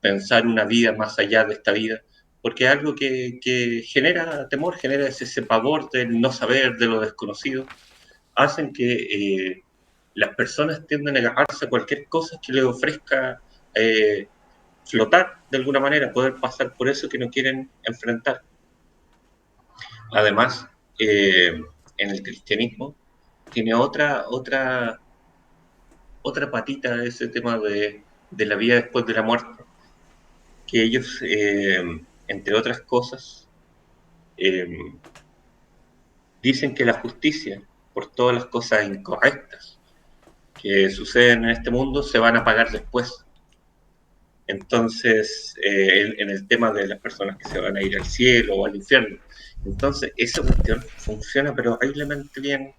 pensar una vida más allá de esta vida, porque es algo que genera temor, genera ese pavor del no saber, de lo desconocido, hacen que las personas tienden a agarrarse a cualquier cosa que les ofrezca flotar de alguna manera, poder pasar por eso que no quieren enfrentar. Además, en el cristianismo tiene otra patita de ese tema de la vida después de la muerte, que ellos, entre otras cosas, eh, dicen que la justicia por todas las cosas incorrectas que suceden en este mundo se van a pagar después. Entonces, en el tema de las personas que se van a ir al cielo o al infierno. Entonces, esa cuestión funciona pero horriblemente bien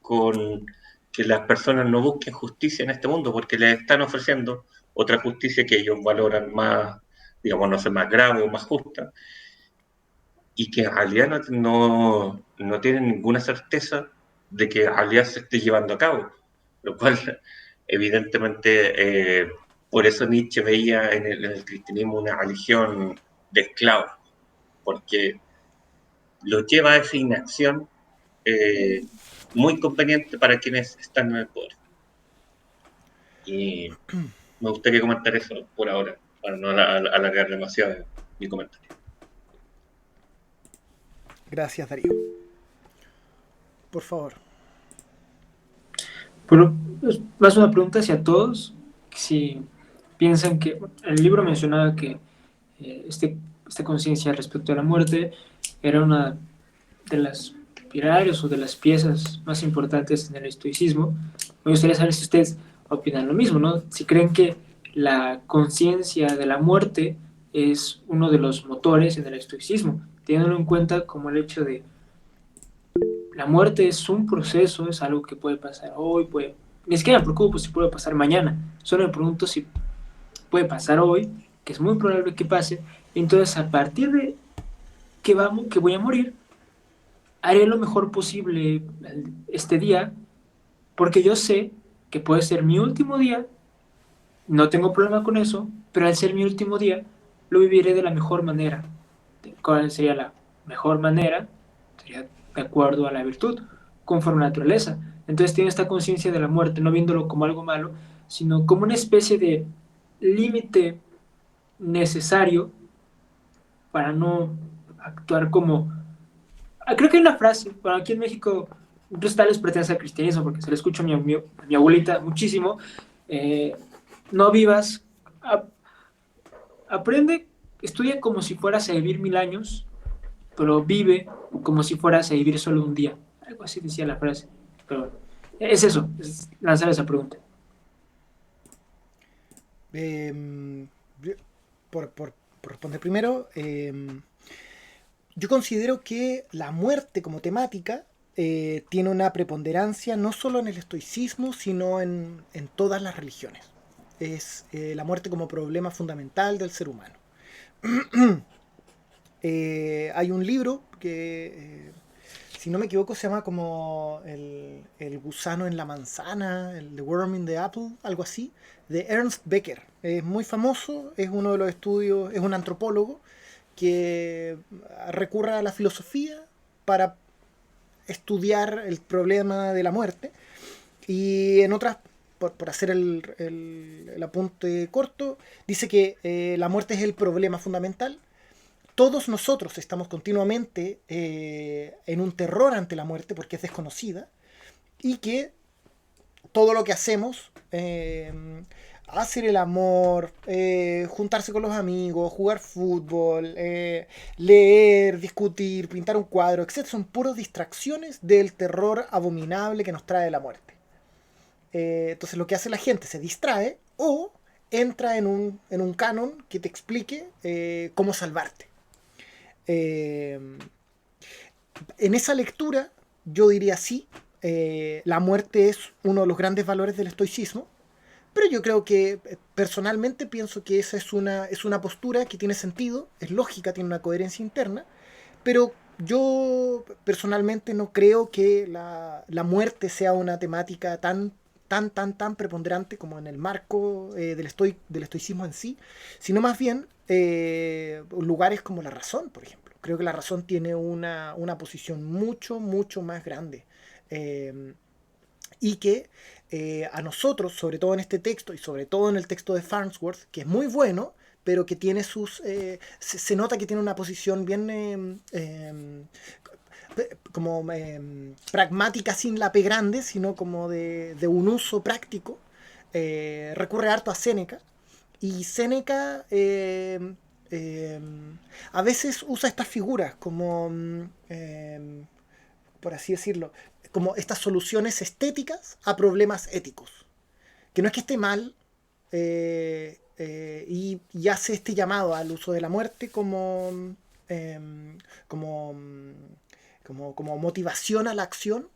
con que las personas no busquen justicia en este mundo, porque les están ofreciendo otra justicia que ellos valoran más, digamos, no sé, más grave o más justa, y que en realidad no tienen ninguna certeza de que en realidad se esté llevando a cabo, lo cual evidentemente por eso Nietzsche veía en el cristianismo una religión de esclavos, porque los lleva a esa inacción eh, muy conveniente para quienes están en el poder. Y me gustaría comentar eso por ahora, para no alargar demasiado mi comentario. Gracias, Darío. Por favor. Pero es más una pregunta hacia todos. Si piensan que el libro mencionaba que esta conciencia respecto a la muerte era una de las pilares o de las piezas más importantes en el estoicismo. Me gustaría saber si ustedes opinan lo mismo, ¿no? Si creen que la conciencia de la muerte es uno de los motores en el estoicismo, teniéndolo en cuenta como el hecho de la muerte es un proceso, es algo que puede pasar hoy, ni siquiera me preocupo si puede pasar mañana, solo me pregunto si puede pasar hoy, que es muy probable que pase, entonces a partir de que voy a morir, haré lo mejor posible este día, porque yo sé que puede ser mi último día, no tengo problema con eso, pero al ser mi último día, lo viviré de la mejor manera. ¿Cuál sería la mejor manera? Sería de acuerdo a la virtud, conforme a la naturaleza. Entonces tiene esta conciencia de la muerte, no viéndolo como algo malo, sino como una especie de límite necesario para no actuar como... Creo que hay una frase, bueno, aquí en México, incluso tal vez pertenece al cristianismo, porque se le escucho a mi abuelita muchísimo, no vivas, aprende, estudia como si fueras a vivir 1000 años, pero vive como si fueras a vivir solo un día. Algo así decía la frase. Pero es eso, es lanzar esa pregunta. Por responder primero, yo considero que la muerte como temática tiene una preponderancia no solo en el estoicismo, sino en todas las religiones. Es la muerte como problema fundamental del ser humano. Hay un libro que, si no me equivoco, se llama como el gusano en la manzana, el The Worm in the Apple, algo así, de Ernst Becker. Es muy famoso, es uno de los estudios, es un antropólogo que recurre a la filosofía para estudiar el problema de la muerte. Y en otras, por hacer el apunte corto, dice que la muerte es el problema fundamental. Todos nosotros estamos continuamente en un terror ante la muerte porque es desconocida, y que todo lo que hacemos, hacer el amor, juntarse con los amigos, jugar fútbol, leer, discutir, pintar un cuadro, etc., son puras distracciones del terror abominable que nos trae la muerte. Entonces lo que hace la gente, se distrae o entra en un canon que te explique cómo salvarte. En esa lectura yo diría sí, la muerte es uno de los grandes valores del estoicismo, pero yo creo que personalmente pienso que esa es una postura que tiene sentido, es lógica, tiene una coherencia interna, pero yo personalmente no creo que la muerte sea una temática tan preponderante como en el marco del estoicismo en sí, sino más bien lugares como la razón, por ejemplo. Creo que la razón tiene una posición mucho más grande, y que a nosotros, sobre todo en este texto y sobre todo en el texto de Farnsworth, que es muy bueno, pero que tiene se nota que tiene una posición bien como pragmática, sin la P grande, sino como de un uso práctico. Recurre harto a Séneca, y Séneca a veces usa estas figuras como, por así decirlo, como estas soluciones estéticas a problemas éticos. Que no es que esté mal, y hace este llamado al uso de la muerte como, como motivación a la acción,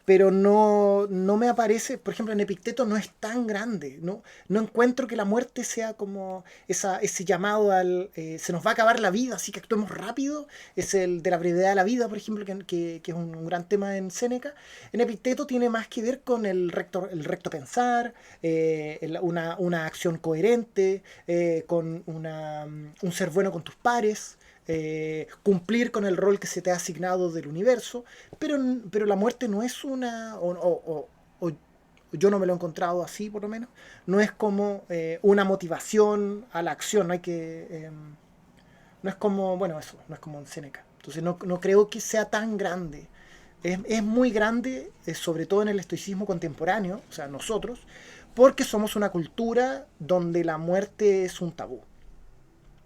pero no me aparece, por ejemplo, en Epicteto no es tan grande, no encuentro que la muerte sea como ese llamado se nos va a acabar la vida, así que actuemos rápido. Es el de la brevedad de la vida, por ejemplo, que es un gran tema en Séneca. En Epicteto tiene más que ver con el recto pensar, una acción coherente, con un ser bueno con tus pares, cumplir con el rol que se te ha asignado del universo, pero la muerte no es o yo no me lo he encontrado así, por lo menos, no es como una motivación a la acción, no es como, bueno, eso, no es como en Séneca. Entonces no creo que sea tan grande. Es muy grande, sobre todo en el estoicismo contemporáneo, o sea, nosotros, porque somos una cultura donde la muerte es un tabú.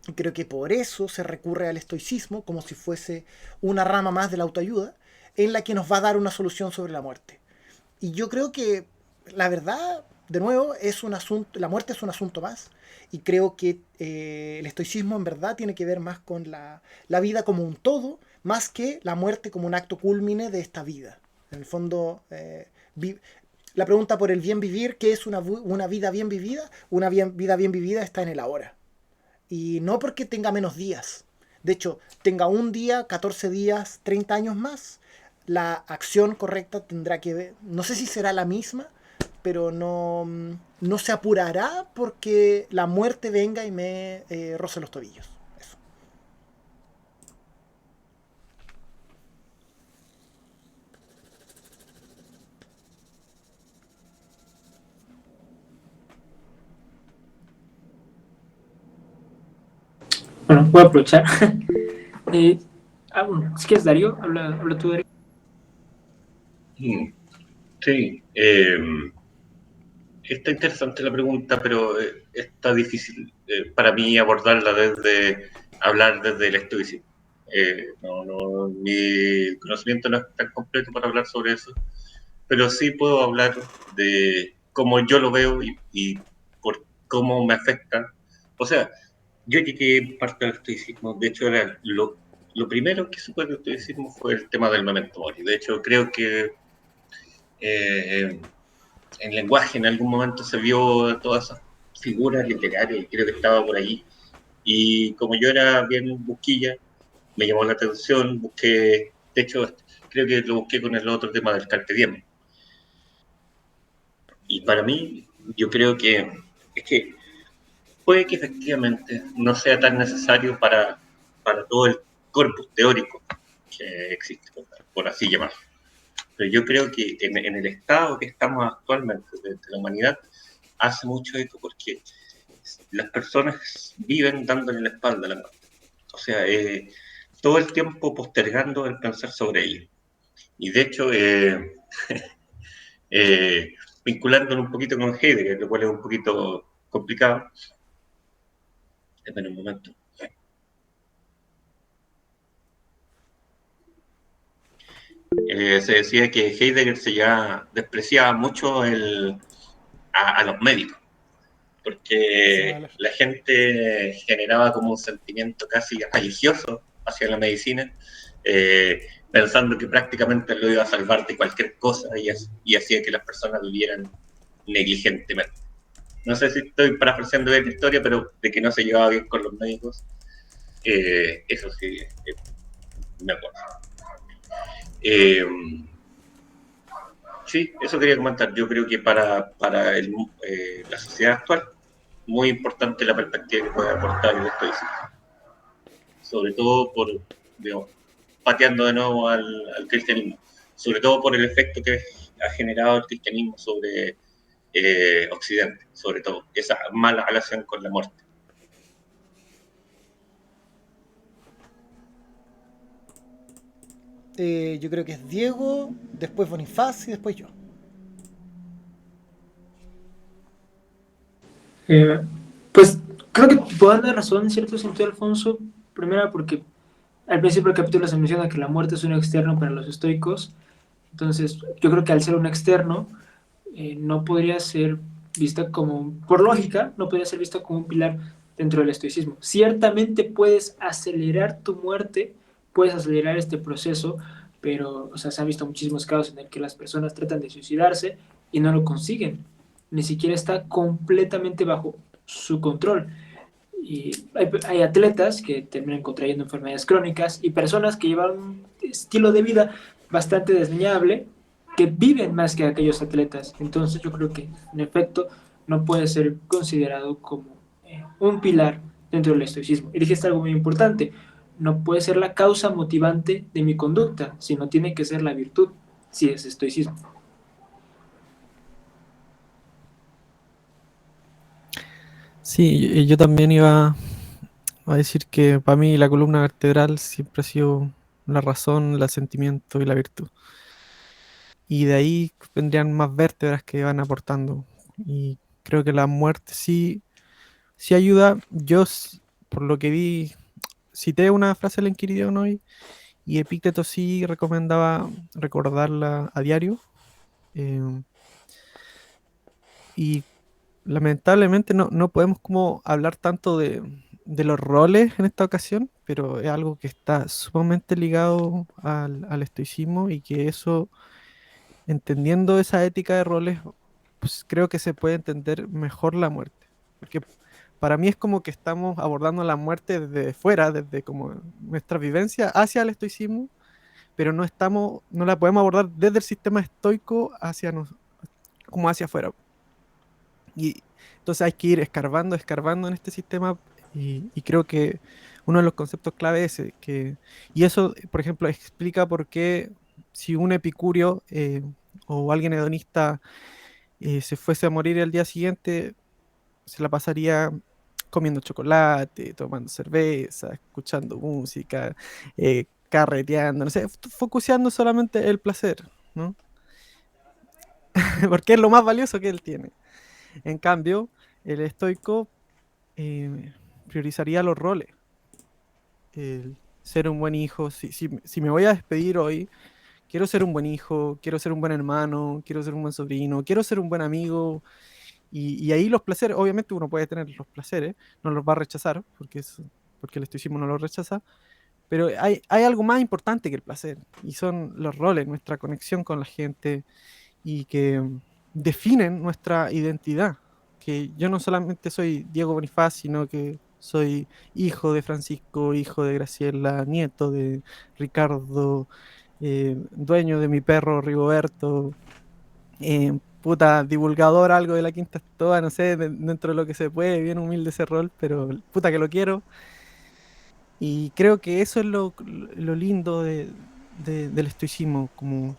Y creo que por eso se recurre al estoicismo como si fuese una rama más de la autoayuda, en la que nos va a dar una solución sobre la muerte. Y yo creo que la verdad, de nuevo, la muerte es un asunto más. Y creo que el estoicismo en verdad tiene que ver más con la vida como un todo, más que la muerte como un acto cúlmine de esta vida. En el fondo, la pregunta por el bien vivir, ¿qué es una vida bien vivida? Una vida bien vivida está en el ahora. Y no porque tenga menos días. De hecho, tenga un día, 14 días, 30 años más, la acción correcta tendrá que ver. No sé si será la misma, pero no se apurará porque la muerte venga y me roce los tobillos. Eso. Bueno, voy a aprovechar. Bueno, si quieres, Darío, habla tú, Darío. Sí, está interesante la pregunta, pero está difícil para mí abordarla hablar desde el estoicismo. Mi conocimiento no es tan completo para hablar sobre eso, pero sí puedo hablar de cómo yo lo veo y por cómo me afecta. O sea, yo llegué parte del estoicismo, de hecho era lo primero que supe del estoicismo fue el tema del memento mori. De hecho, creo que en lenguaje en algún momento se vio todas esas figuras literarias y creo que estaba por ahí. Y como yo era bien busquilla, me llamó la atención, busqué, de hecho, creo que lo busqué con el otro tema del Carpe Diem. Y para mí, yo creo que es que puede que efectivamente no sea tan necesario para todo el corpus teórico que existe, por así llamarlo. Pero yo creo que en el estado que estamos actualmente de la humanidad hace mucho eco porque las personas viven dándole la espalda a la muerte. O sea, todo el tiempo postergando el pensar sobre ello. Y de hecho, vinculándolo un poquito con Heidegger, lo cual es un poquito complicado. Espera un momento. Se decía que Heidegger se ya despreciaba mucho a los médicos, porque la gente generaba como un sentimiento casi religioso hacia la medicina, pensando que prácticamente lo iba a salvar de cualquier cosa y hacía que las personas vivieran negligentemente. No sé si estoy parafraseando bien la historia, pero de que no se llevaba bien con los médicos, eso sí, me acuerdo. Sí, eso quería comentar. Yo creo que para la sociedad actual, muy importante la perspectiva que puede aportar el estoicismo. Sobre todo digamos, pateando de nuevo al cristianismo. Sobre todo por el efecto que ha generado el cristianismo sobre Occidente, sobre todo, esa mala relación con la muerte. Yo creo que es Diego, después Bonifaz y después yo. Eh, pues creo que puedo dar razón en cierto sentido, Alfonso. Primero porque al principio del capítulo se menciona que la muerte es un externo para los estoicos. Entonces, yo creo que al ser un externo, no podría ser vista como, por lógica, no podría ser vista como un pilar dentro del estoicismo. Ciertamente puedes acelerar tu muerte, puedes acelerar este proceso, pero, o sea, se han visto muchísimos casos en el que las personas tratan de suicidarse y no lo consiguen. Ni siquiera está completamente bajo su control. Y hay atletas que terminan contrayendo enfermedades crónicas y personas que llevan un estilo de vida bastante desdeñable que viven más que aquellos atletas. Entonces yo creo que en efecto no puede ser considerado como un pilar dentro del estoicismo. Y dijiste algo muy importante, no puede ser la causa motivante de mi conducta, sino tiene que ser la virtud, si es estoicismo. Sí, yo también iba a decir que para mí la columna vertebral siempre ha sido la razón, el sentimiento y la virtud. Y de ahí vendrían más vértebras que van aportando. Y creo que la muerte sí ayuda. Por lo que vi, cité una frase del Enquiridión hoy y Epícteto sí recomendaba recordarla a diario. eh, y lamentablemente no podemos como hablar tanto de los roles en esta ocasión, pero es algo que está sumamente ligado al estoicismo y que eso, entendiendo esa ética de roles, pues creo que se puede entender mejor la muerte. Porque para mí es como que estamos abordando la muerte desde fuera, desde como nuestra vivencia hacia el estoicismo, pero no la podemos abordar desde el sistema estoico como hacia afuera. Y entonces hay que ir escarbando, escarbando en este sistema y creo que uno de los conceptos clave es ese, y eso, por ejemplo, explica por qué si un epicurio o alguien hedonista se fuese a morir el día siguiente, se la pasaría comiendo chocolate, tomando cerveza, escuchando música, carreteando, no sé, focuseando solamente el placer, ¿no? Porque es lo más valioso que él tiene. En cambio, el estoico priorizaría los roles. El ser un buen hijo. Si me voy a despedir hoy, quiero ser un buen hijo, quiero ser un buen hermano, quiero ser un buen sobrino, quiero ser un buen amigo. Y ahí los placeres, obviamente uno puede tener los placeres, no los va a rechazar, porque el estoicismo no los rechaza, pero hay algo más importante que el placer, y son los roles, nuestra conexión con la gente, y que definen nuestra identidad. Que yo no solamente soy Diego Bonifaz, sino que soy hijo de Francisco, hijo de Graciela, nieto de Ricardo, dueño de mi perro Rigoberto, puta, divulgador algo de la Quinta Estoa, no sé, dentro de lo que se puede, bien humilde ese rol, pero puta que lo quiero. Y creo que eso es lo lindo del estoicismo, como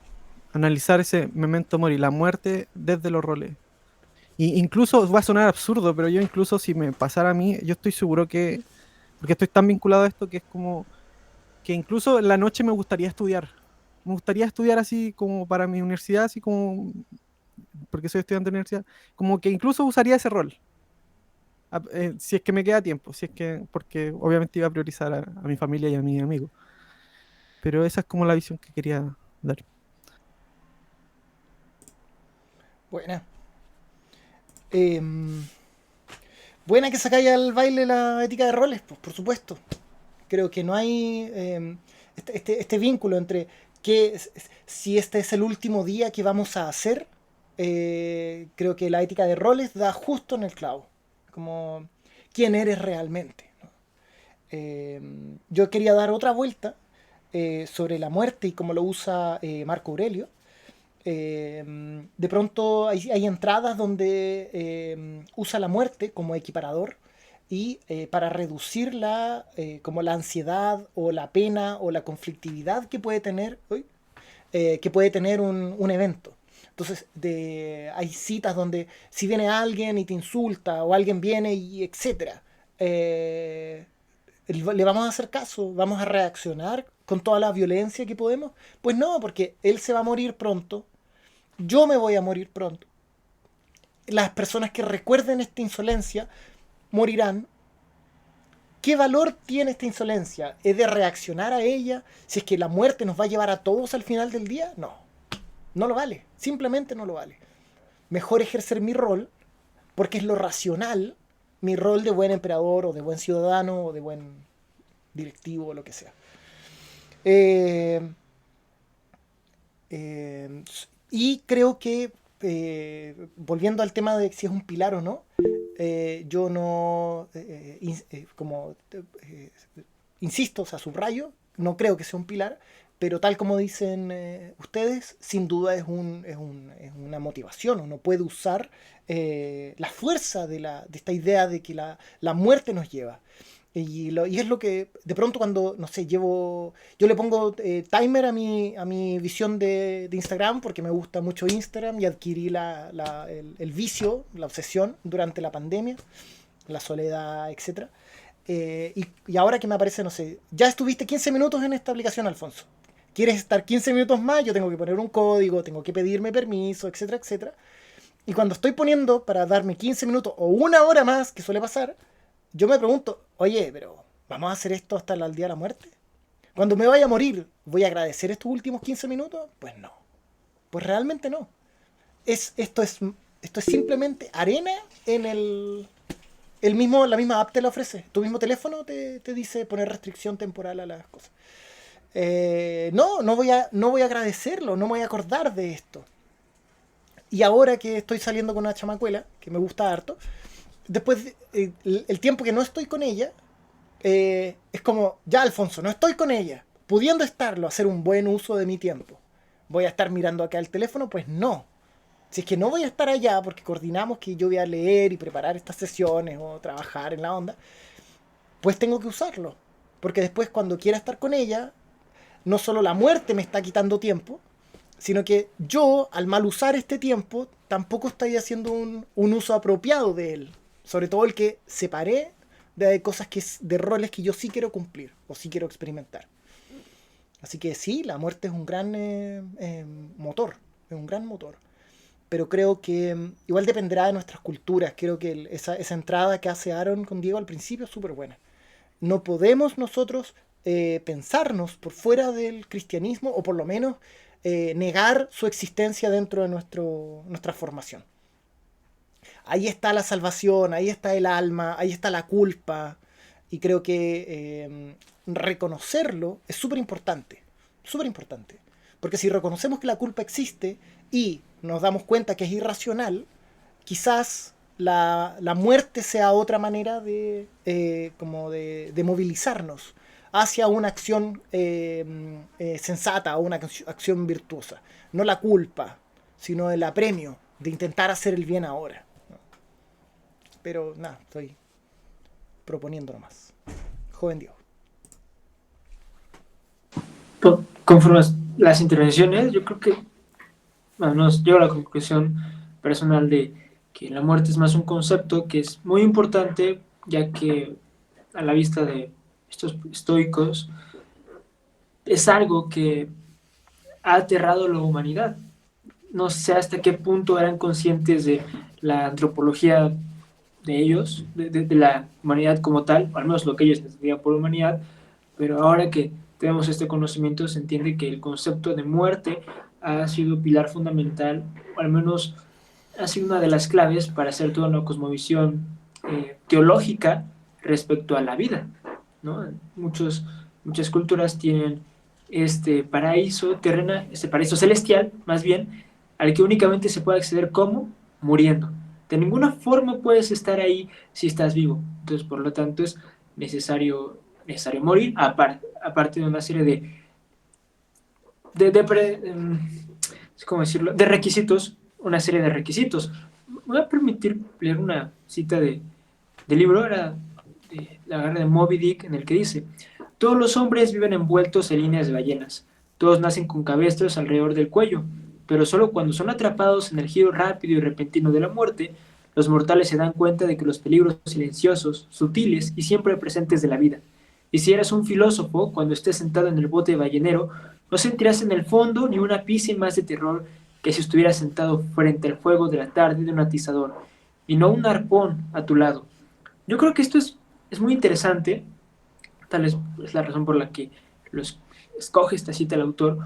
analizar ese memento mori, la muerte desde los roles. Y incluso va a sonar absurdo, pero yo incluso si me pasara a mí, yo estoy seguro que, porque estoy tan vinculado a esto, que es como que incluso en la noche me gustaría estudiar. Me gustaría estudiar así como para mi universidad, así como, porque soy estudiante de universidad, como que incluso usaría ese rol. Si es que me queda tiempo, si es que, porque obviamente iba a priorizar a mi familia y a mis amigos. Pero esa es como la visión que quería dar. Buena. Em, Buena que sacáis al baile la ética de roles, pues, por supuesto. Creo que no hay este vínculo entre si este es el último día que vamos a hacer. Creo que la ética de roles da justo en el clavo. Como quién eres realmente, ¿no? Yo quería dar otra vuelta sobre la muerte y cómo lo usa Marco Aurelio. De pronto hay entradas donde usa la muerte como equiparador y para reducir como la ansiedad o la pena o la conflictividad que puede tener, que puede tener un evento. Entonces, hay citas donde si viene alguien y te insulta, o alguien viene y etcétera, ¿le vamos a hacer caso? ¿Vamos a reaccionar con toda la violencia que podemos? Pues no, porque él se va a morir pronto, yo me voy a morir pronto. Las personas que recuerden esta insolencia morirán. ¿Qué valor tiene esta insolencia? ¿Es de reaccionar a ella? Si es que la muerte nos va a llevar a todos al final del día, no. No lo vale. Simplemente no lo vale. Mejor ejercer mi rol, porque es lo racional, mi rol de buen emperador, o de buen ciudadano, o de buen directivo, o lo que sea. Y creo que, volviendo al tema de si es un pilar o no, yo no, insisto, o sea, subrayo, no creo que sea un pilar, pero tal como dicen ustedes, sin duda es una motivación. Uno puede usar la fuerza de esta idea de que la muerte nos lleva. Y es lo que, de pronto, cuando, no sé, yo le pongo timer a mi visión de Instagram, porque me gusta mucho Instagram y adquirí el vicio, la obsesión durante la pandemia, la soledad, etc. Y ahora que me aparece, no sé, ya estuviste 15 minutos en esta aplicación, Alfonso. ¿Quieres estar 15 minutos más? Yo tengo que poner un código, tengo que pedirme permiso, etcétera, etcétera. Y cuando estoy poniendo para darme 15 minutos o una hora más, que suele pasar, yo me pregunto, oye, pero ¿vamos a hacer esto hasta el día de la muerte? Cuando me vaya a morir, ¿voy a agradecer estos últimos 15 minutos? Pues no. Pues realmente no. Esto es simplemente arena en la misma app te la ofrece. Tu mismo teléfono te dice poner restricción temporal a las cosas. No voy a agradecerlo, no me voy a acordar de esto. Y ahora que estoy saliendo con una chamacuela, que me gusta harto, después el tiempo que no estoy con ella, es como, ya, Alfonso, no estoy con ella, pudiendo estarlo, hacer un buen uso de mi tiempo. ¿Voy a estar mirando acá el teléfono? Pues no. Si es que no voy a estar allá porque coordinamos que yo voy a leer y preparar estas sesiones o trabajar en la onda, pues tengo que usarlo. Porque después, cuando quiera estar con ella, no solo la muerte me está quitando tiempo, sino que yo, al mal usar este tiempo, tampoco estoy haciendo un uso apropiado de él. Sobre todo el que separé de cosas de roles que yo sí quiero cumplir o sí quiero experimentar. Así que sí, la muerte es un gran motor, es un gran motor. Pero creo que igual dependerá de nuestras culturas. Creo que esa entrada que hace Aaron con Diego al principio es súper buena. No podemos nosotros pensarnos por fuera del cristianismo, o por lo menos negar su existencia dentro de nuestra formación. Ahí está la salvación, ahí está el alma, ahí está la culpa. Y creo que reconocerlo es súper importante. Súper importante. Porque si reconocemos que la culpa existe y nos damos cuenta que es irracional, quizás la muerte sea otra manera de movilizarnos hacia una acción sensata o una acción virtuosa. No la culpa, sino el apremio de intentar hacer el bien ahora. Pero nada, estoy proponiendo nomás. Joven Diego. Conforme a las intervenciones, yo creo que nos llevo a la conclusión personal de que la muerte es más un concepto que es muy importante, ya que a la vista de estos estoicos es algo que ha aterrado a la humanidad. No sé hasta qué punto eran conscientes de la antropología de ellos, de la humanidad como tal, o al menos lo que ellos entendían por humanidad, pero ahora que tenemos este conocimiento se entiende que el concepto de muerte ha sido pilar fundamental, o al menos ha sido una de las claves para hacer toda una cosmovisión teológica respecto a la vida, ¿no? Muchas culturas tienen este paraíso terrenal, este paraíso celestial, más bien, al que únicamente se puede acceder como muriendo. De ninguna forma puedes estar ahí si estás vivo. Entonces, por lo tanto, es necesario morir, aparte de una serie ¿cómo decirlo? De requisitos, una serie de requisitos. Me voy a permitir leer una cita de libro, era de la guerra de Moby Dick, en el que dice: todos los hombres viven envueltos en líneas de ballenas, todos nacen con cabestros alrededor del cuello, pero solo cuando son atrapados en el giro rápido y repentino de la muerte, los mortales se dan cuenta de que los peligros silenciosos, sutiles y siempre presentes de la vida. Y si eras un filósofo, cuando estés sentado en el bote ballenero, no sentirás en el fondo ni una pizca más de terror que si estuvieras sentado frente al fuego de la tarde de un atizador, y no un arpón a tu lado. Yo creo que esto es muy interesante, tal vez es la razón por la que los escoge esta cita el autor,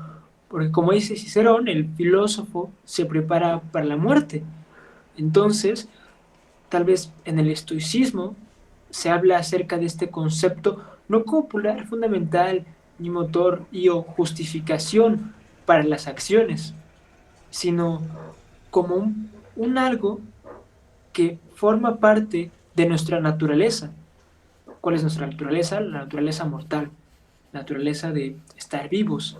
porque como dice Cicerón, el filósofo se prepara para la muerte. Entonces, tal vez en el estoicismo se habla acerca de este concepto no como pilar fundamental, ni motor y o justificación para las acciones, sino como un algo que forma parte de nuestra naturaleza. ¿Cuál es nuestra naturaleza? La naturaleza mortal, la naturaleza de estar vivos,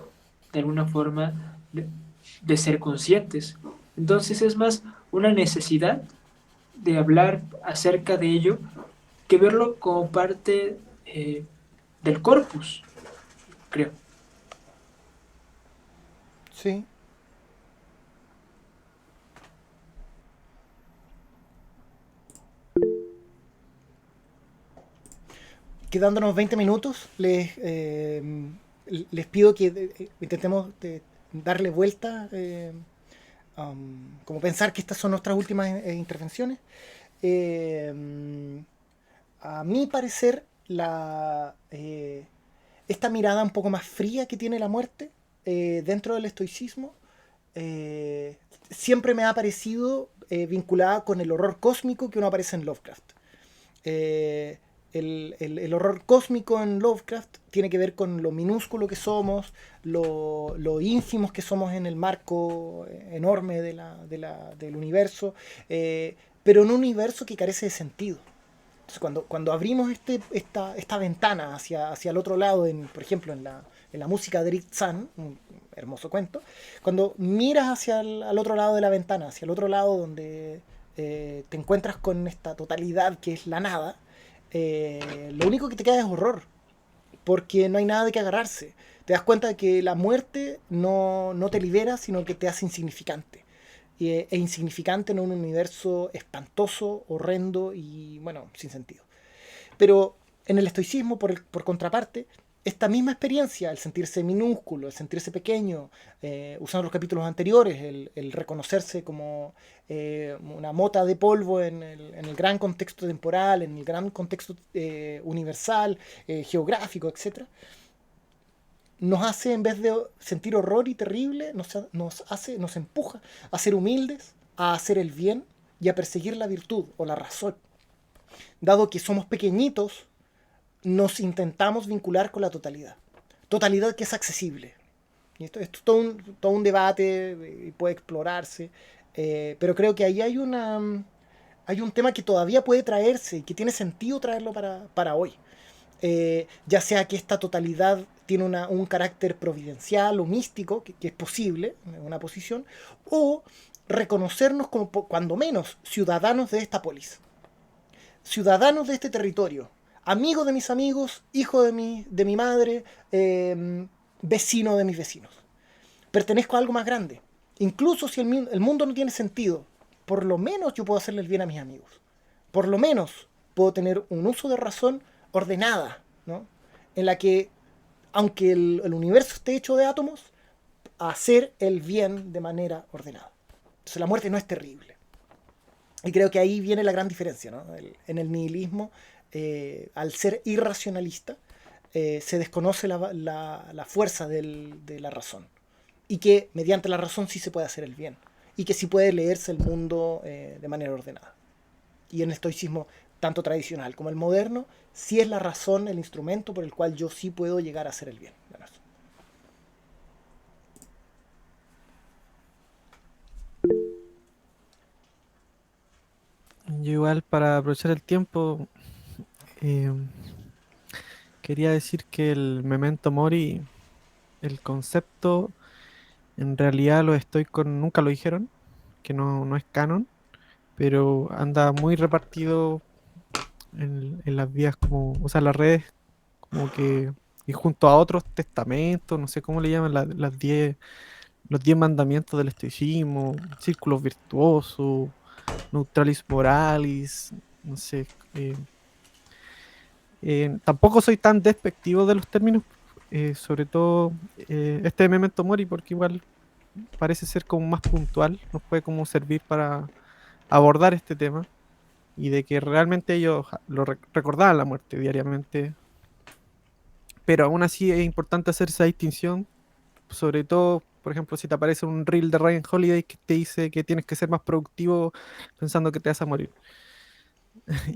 de alguna forma de ser conscientes. Entonces es más una necesidad de hablar acerca de ello que verlo como parte del corpus, creo. Sí. Quedándonos 20 minutos, les pido que intentemos darle vuelta, como pensar que estas son nuestras últimas intervenciones. A mi parecer, esta mirada un poco más fría que tiene la muerte dentro del estoicismo siempre me ha parecido vinculada con el horror cósmico que uno aparece en Lovecraft. El horror cósmico en Lovecraft tiene que ver con lo minúsculo que somos, lo ínfimos que somos en el marco enorme del universo, pero en un universo que carece de sentido. Entonces, cuando abrimos esta ventana hacia el otro lado, por ejemplo, en la música de Eric Zahn, un hermoso cuento, cuando miras hacia al otro lado de la ventana, hacia el otro lado donde te encuentras con esta totalidad que es la nada, lo único que te queda es horror, porque no hay nada de qué agarrarse. Te das cuenta de que la muerte no te libera, sino que te hace insignificante. E insignificante en un universo espantoso, horrendo y, bueno, sin sentido. Pero en el estoicismo, por contraparte, esta misma experiencia, el sentirse minúsculo, el sentirse pequeño, usando los capítulos anteriores, el reconocerse como una mota de polvo en el gran contexto temporal, en el gran contexto universal, geográfico, etc., nos hace, en vez de sentir horror y terrible, nos empuja a ser humildes, a hacer el bien y a perseguir la virtud o la razón. Dado que somos pequeñitos, nos intentamos vincular con la totalidad. Totalidad que es accesible. Y esto es todo un debate y puede explorarse, pero creo que ahí hay un tema que todavía puede traerse y que tiene sentido traerlo para hoy. Ya sea que esta totalidad tiene un carácter providencial o místico, que es posible, una posición, o reconocernos como, cuando menos, ciudadanos de esta polis, ciudadanos de este territorio, amigo de mis amigos, hijo de mi madre, vecino de mis vecinos. Pertenezco a algo más grande. Incluso si el mundo no tiene sentido, por lo menos yo puedo hacerle el bien a mis amigos. Por lo menos puedo tener un uso de razón ordenada, ¿no? En la que, aunque el universo esté hecho de átomos, hacer el bien de manera ordenada. Entonces la muerte no es terrible. Y creo que ahí viene la gran diferencia, ¿no? En el nihilismo, al ser irracionalista, se desconoce la fuerza de la razón. Y que mediante la razón sí se puede hacer el bien. Y que sí puede leerse el mundo de manera ordenada. Y en el estoicismo, tanto tradicional como el moderno, sí es la razón el instrumento por el cual yo sí puedo llegar a hacer el bien. Yo igual, para aprovechar el tiempo, quería decir que el Memento Mori, el concepto, en realidad los estoicos nunca lo dijeron, que no es canon, pero anda muy repartido en las vías, como, o sea, las redes, como que, y junto a otros testamentos, no sé cómo le llaman, las 10 los 10 mandamientos del estoicismo, círculos virtuosos, neutralis moralis, no sé. Tampoco soy tan despectivo de los términos, sobre todo este de Memento Mori, porque igual parece ser como más puntual, nos puede como servir para abordar este tema y de que realmente ellos recordaban la muerte diariamente, pero aún así es importante hacer esa distinción, sobre todo, por ejemplo, si te aparece un reel de Ryan Holiday que te dice que tienes que ser más productivo pensando que te vas a morir.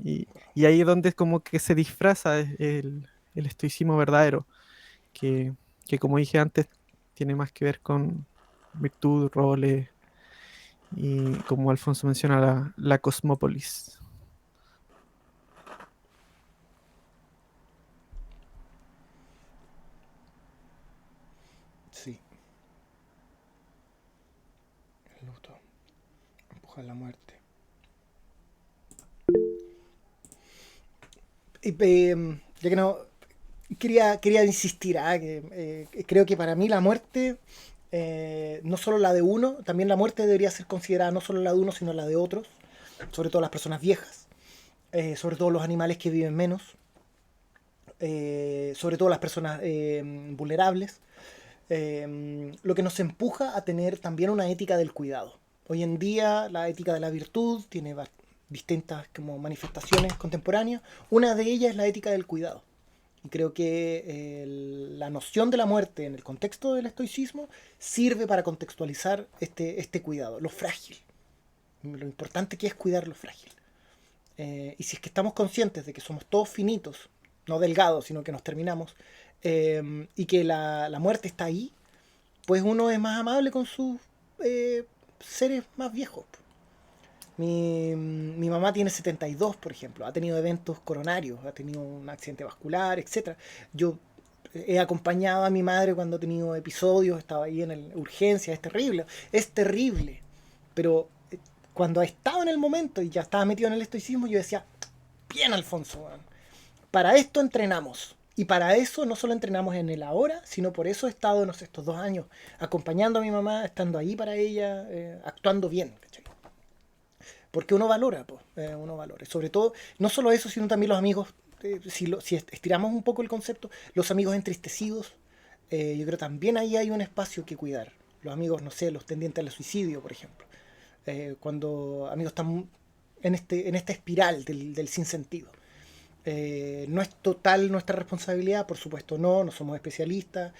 Y ahí es donde es como que se disfraza el estoicismo verdadero, que, que como dije antes, tiene más que ver con virtud, roles y como Alfonso menciona, la cosmópolis. Sí. El luto empuja a la muerte. Y, ya que no, quería insistir, que creo que para mí la muerte, no solo la de uno, también la muerte debería ser considerada no solo la de uno, sino la de otros, sobre todo las personas viejas, sobre todo los animales que viven menos, sobre todo las personas vulnerables, lo que nos empuja a tener también una ética del cuidado. Hoy en día la ética de la virtud tiene distintas como manifestaciones contemporáneas. Una de ellas es la ética del cuidado. Y creo que la noción de la muerte en el contexto del estoicismo sirve para contextualizar este cuidado, lo frágil, lo importante que es cuidar lo frágil. Y si es que estamos conscientes de que somos todos finitos, no delgados, sino que nos terminamos, y que la muerte está ahí, pues uno es más amable con sus seres más viejos. Mi mamá tiene 72, por ejemplo, ha tenido eventos coronarios, ha tenido un accidente vascular, etc. Yo he acompañado a mi madre cuando ha tenido episodios, estaba ahí en urgencia, es terrible, pero cuando ha estado en el momento y ya estaba metido en el estoicismo, yo decía, bien Alfonso, man, para esto entrenamos. Y para eso no solo entrenamos en el ahora, sino por eso he estado, no sé, estos 2 años acompañando a mi mamá, estando ahí para ella, actuando bien, ¿cachai? Porque uno valora, pues, uno valora. Sobre todo, no solo eso, sino también los amigos, si estiramos un poco el concepto, los amigos entristecidos, yo creo también ahí hay un espacio que cuidar. Los amigos, no sé, los tendientes al suicidio, por ejemplo. Cuando amigos están en esta espiral del sinsentido. No es total nuestra responsabilidad, por supuesto no somos especialistas,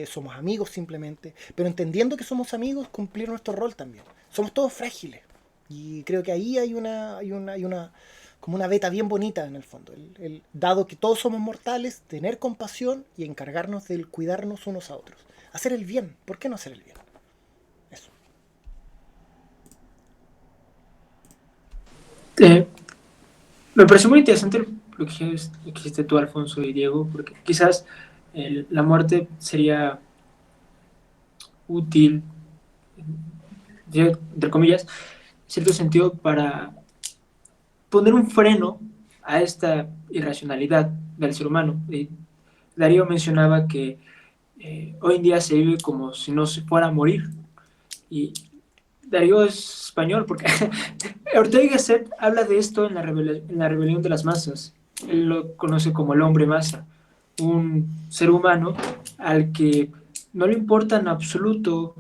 somos amigos simplemente, pero entendiendo que somos amigos, cumplir nuestro rol también. Somos todos frágiles y creo que ahí hay una como una beta bien bonita en el fondo. Dado que todos somos mortales, tener compasión y encargarnos de cuidarnos unos a otros. Hacer el bien, ¿por qué no hacer el bien? Eso. Me pareció muy interesante lo que dijiste tú, Alfonso y Diego, porque quizás la muerte sería útil, entre comillas, en cierto sentido, para poner un freno a esta irracionalidad del ser humano. Darío mencionaba que hoy en día se vive como si no se fuera a morir. Y Darío es español, porque Ortega y Gasset habla de esto en la rebelión de las masas. Él lo conoce como el hombre masa, un ser humano al que no le importa en absoluto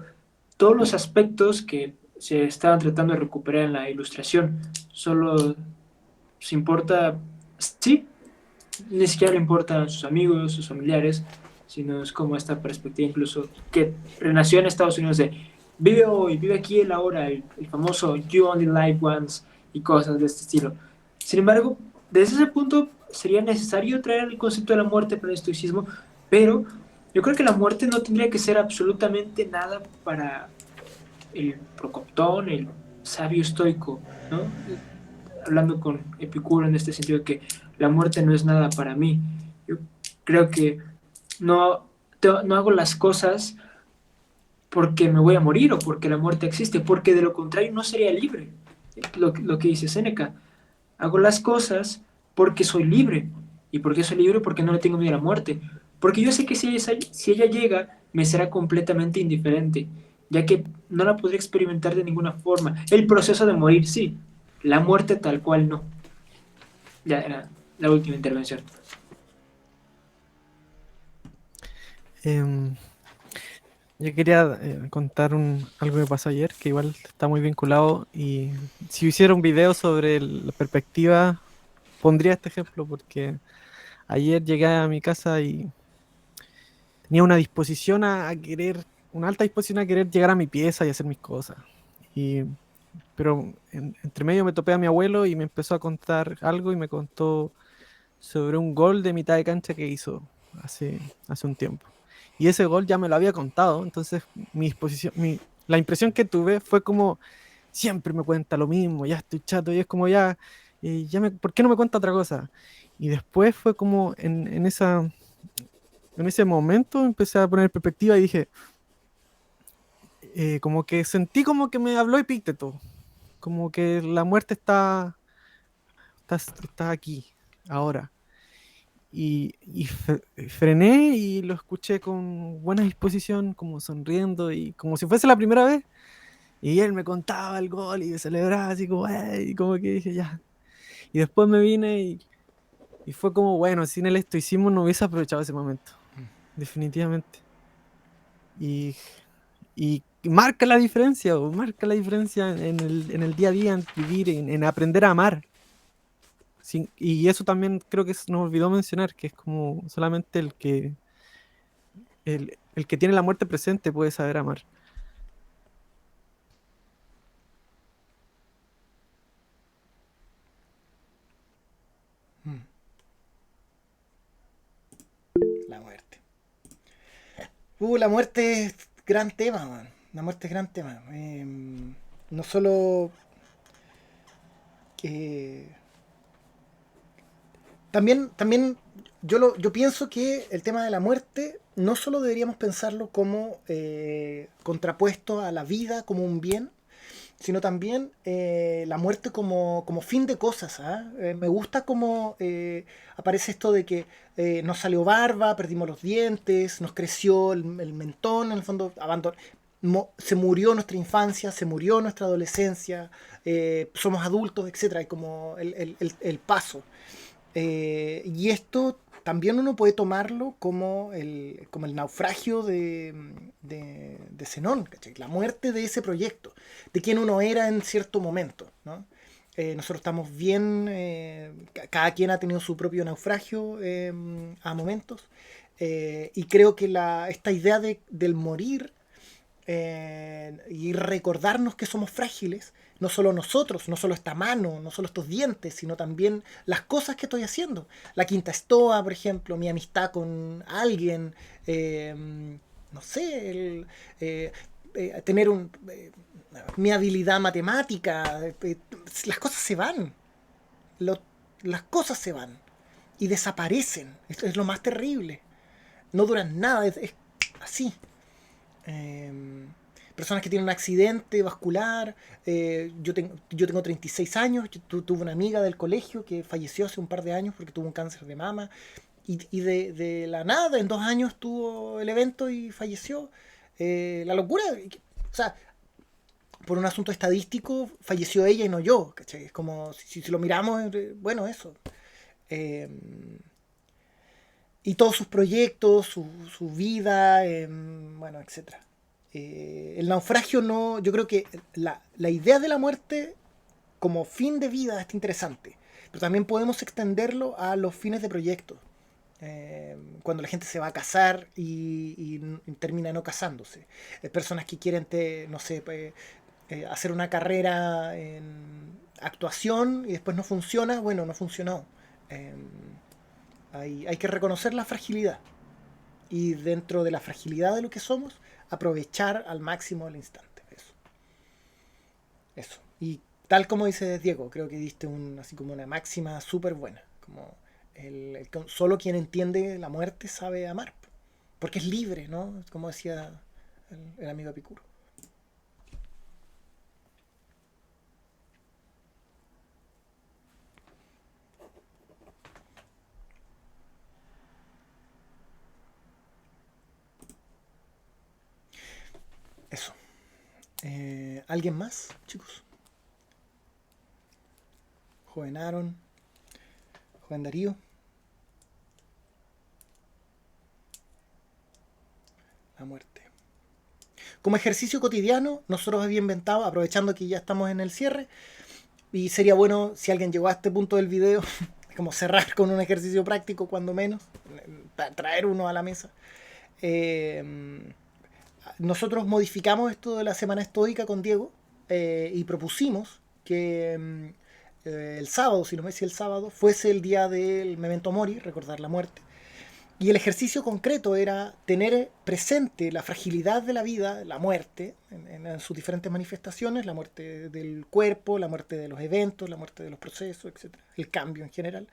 todos los aspectos que se estaban tratando de recuperar en la Ilustración. Solo se importa, sí, ni siquiera le importan sus amigos, sus familiares, sino es como esta perspectiva incluso que renació en Estados Unidos de vive hoy, vive aquí el ahora, el famoso You Only Live Once y cosas de este estilo. Sin embargo, desde ese punto sería necesario traer el concepto de la muerte para el estoicismo, pero yo creo que la muerte no tendría que ser absolutamente nada para el Procoptón, el sabio estoico, ¿no? Hablando con Epicuro en este sentido de que la muerte no es nada para mí. Yo creo que no hago las cosas porque me voy a morir o porque la muerte existe, porque de lo contrario no sería libre. Lo que dice Séneca, hago las cosas porque soy libre. ¿Y por qué soy libre? Porque no le tengo miedo a la muerte. Porque yo sé que si ella llega, me será completamente indiferente. ya que no la podría experimentar de ninguna forma. El proceso de morir, sí, la muerte tal cual no. Ya era la última intervención. Em, yo quería contar algo que pasó ayer, que igual está muy vinculado, y si hiciera un video sobre la perspectiva, pondría este ejemplo, porque ayer llegué a mi casa y tenía una disposición a querer, una alta disposición a querer llegar a mi pieza y hacer mis cosas. Y, pero entre medio me topé a mi abuelo y me empezó a contar algo y me contó sobre un gol de mitad de cancha que hizo hace un tiempo. Y ese gol ya me lo había contado, entonces mi disposición, la impresión que tuve fue como, siempre me cuenta lo mismo, ya estoy chato, y es como ya, ¿por qué no me cuenta otra cosa? Y después fue como en ese momento empecé a poner perspectiva y dije, como que sentí como que me habló Epícteto, como que la muerte está aquí, ahora. Frené y lo escuché con buena disposición, como sonriendo y como si fuese la primera vez. Y él me contaba el gol y me celebraba así como, "Ey", y como que dije ya. Y después me vine y fue como, bueno, sin el estoicismo no hubiese aprovechado ese momento, definitivamente. Y, y marca la diferencia, o marca la diferencia en el día a día, en vivir, en aprender a amar. Y eso también creo que nos olvidó mencionar, que es como solamente el que tiene la muerte presente puede saber amar. Mm. La muerte. La muerte es gran tema, man. La muerte es gran tema. No solo que... También yo pienso que el tema de la muerte no solo deberíamos pensarlo como contrapuesto a la vida, como un bien, sino también la muerte como fin de cosas. ¿Ah? Me gusta cómo aparece esto de que nos salió barba, perdimos los dientes, nos creció el mentón, en el fondo se murió nuestra infancia, se murió nuestra adolescencia, somos adultos, etcétera, y como el paso. Y esto también uno puede tomarlo como el naufragio de Zenón, ¿cachai? La muerte de ese proyecto, de quien uno era en cierto momento, ¿no? Nosotros estamos bien, cada quien ha tenido su propio naufragio a momentos, y creo que esta idea del morir y recordarnos que somos frágiles, no solo nosotros, no solo esta mano, no solo estos dientes, sino también las cosas que estoy haciendo. La quinta estoa, por ejemplo, mi amistad con alguien, no sé, tener mi habilidad matemática, las cosas se van, lo- las cosas se van y desaparecen. Esto es lo más terrible. No duran nada, es así. Eh, Personas que tienen un accidente vascular. Yo tengo 36 años. Tuve una amiga del colegio que falleció hace un par de años porque tuvo un cáncer de mama. Y de la nada, en 2 años tuvo el evento y falleció. La locura. O sea, por un asunto estadístico, falleció ella y no yo. ¿Cachai? Es como, si lo miramos, bueno, eso. Eh, y todos sus proyectos, su vida, bueno, etcétera. El naufragio no, yo creo que la idea de la muerte como fin de vida está interesante, pero también podemos extenderlo a los fines de proyectos. Cuando la gente se va a casar y termina no casándose. Personas que quieren, no sé, hacer una carrera en actuación y después no funciona, bueno, no funcionó. Eh, hay que reconocer la fragilidad y dentro de la fragilidad de lo que somos, aprovechar al máximo el instante. Eso. Y tal como dice Diego, creo que diste así como una máxima súper buena. Como solo quien entiende la muerte sabe amar. Porque es libre, ¿no? Como decía el amigo Epicuro. Eso. ¿Alguien más, chicos? Joven Aaron, joven Darío. La muerte. Como ejercicio cotidiano, nosotros habíamos inventado, aprovechando que ya estamos en el cierre, y sería bueno si alguien llegó a este punto del video, como cerrar con un ejercicio práctico, cuando menos, traer uno a la mesa. Nosotros modificamos esto de la semana estoica con Diego y propusimos que el sábado, si no me decía el sábado, fuese el día del Memento Mori, recordar la muerte. Y el ejercicio concreto era tener presente la fragilidad de la vida, la muerte, en sus diferentes manifestaciones, la muerte del cuerpo, la muerte de los eventos, la muerte de los procesos, etc. El cambio en general.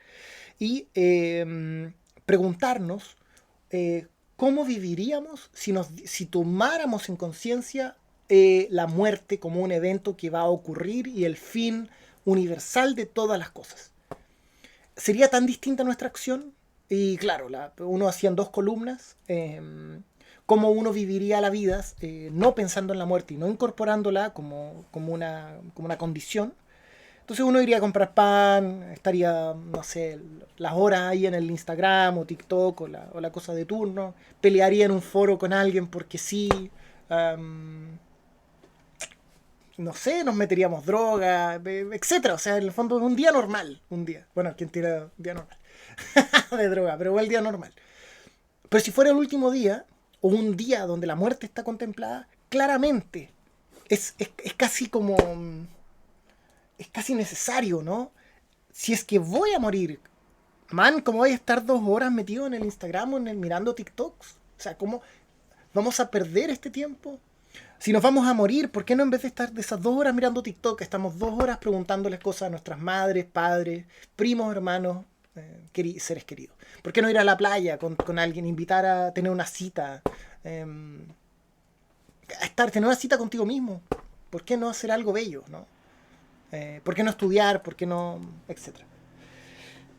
Y preguntarnos cómo viviríamos si tomáramos en conciencia la muerte como un evento que va a ocurrir y el fin universal de todas las cosas. ¿Sería tan distinta nuestra acción? Y claro, uno hacía en 2 columnas cómo uno viviría la vida no pensando en la muerte y no incorporándola como una condición. Entonces uno iría a comprar pan, estaría, no sé, las horas ahí en el Instagram o TikTok o la cosa de turno, pelearía en un foro con alguien porque sí, no sé, nos meteríamos droga, etcétera. O sea, en el fondo es un día normal, un día. Bueno, ¿quién tira un día normal? De droga, pero el día normal. Pero si fuera el último día, o un día donde la muerte está contemplada, claramente es casi como... es casi necesario, ¿no? Si es que voy a morir, man, ¿cómo voy a estar 2 horas metido en el Instagram o mirando TikToks? O sea, ¿cómo vamos a perder este tiempo? Si nos vamos a morir, ¿por qué no en vez de estar de esas 2 horas mirando TikTok, estamos 2 horas preguntándoles cosas a nuestras madres, padres, primos, hermanos, seres queridos? ¿Por qué no ir a la playa con alguien, invitar a tener una cita? Tener una cita contigo mismo. ¿Por qué no hacer algo bello, no? ¿Por qué no estudiar? ¿Por qué no? Etcétera.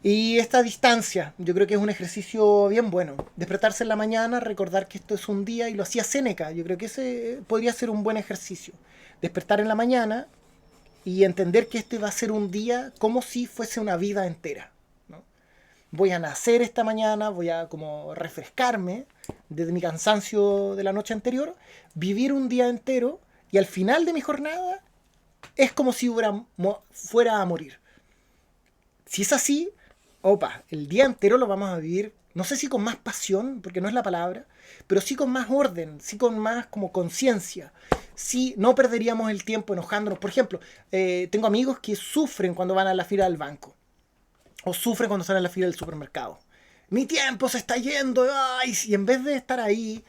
Y esta distancia, yo creo que es un ejercicio bien bueno. Despertarse en la mañana, recordar que esto es un día, y lo hacía Séneca. Yo creo que ese podría ser un buen ejercicio. Despertar en la mañana y entender que este va a ser un día como si fuese una vida entera, ¿no? Voy a nacer esta mañana, voy a como refrescarme desde mi cansancio de la noche anterior, vivir un día entero, y al final de mi jornada es como si fuera a morir. Si es así, el día entero lo vamos a vivir, no sé si con más pasión, porque no es la palabra, pero sí con más orden, sí con más como conciencia. Sí, no perderíamos el tiempo enojándonos. Por ejemplo, tengo amigos que sufren cuando van a la fila del banco, o sufren cuando salen a la fila del supermercado. Mi tiempo se está yendo, y en vez de estar ahí,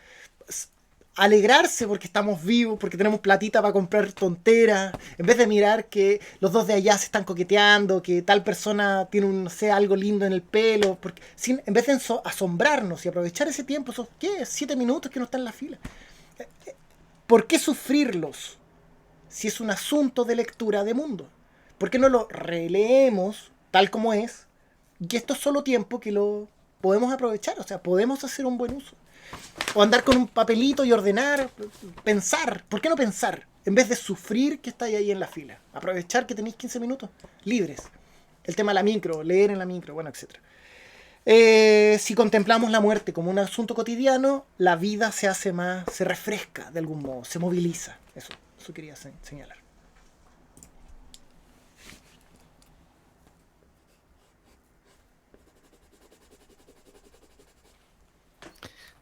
alegrarse porque estamos vivos, porque tenemos platita para comprar tonteras, en vez de mirar que los dos de allá se están coqueteando, que tal persona tiene no sé, algo lindo en el pelo, en vez de asombrarnos y aprovechar ese tiempo, esos 7 minutos que no están en la fila. ¿Por qué sufrirlos si es un asunto de lectura de mundo? ¿Por qué no lo releemos tal como es? Y esto es solo tiempo que lo podemos aprovechar, o sea, podemos hacer un buen uso. O andar con un papelito y ordenar, pensar. ¿Por qué no pensar? En vez de sufrir que estáis ahí en la fila. Aprovechar que tenéis 15 minutos libres. El tema de la micro, leer en la micro, bueno, etc. Si contemplamos la muerte como un asunto cotidiano, la vida se hace más, se refresca de algún modo, se moviliza. Eso quería señalar.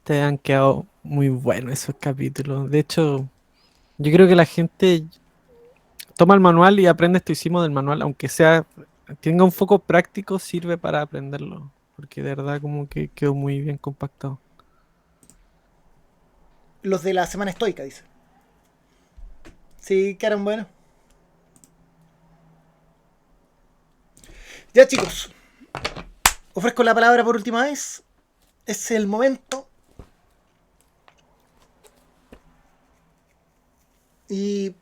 Te han quedado muy buenos esos capítulos. De hecho, yo creo que la gente toma el manual y aprende estoicismo del manual, aunque tenga un foco práctico, sirve para aprenderlo. Porque de verdad como que quedó muy bien compactado. Los de la semana estoica, dice. Sí, quedaron buenos. Ya, chicos. Ofrezco la palabra por última vez. Es el momento. Y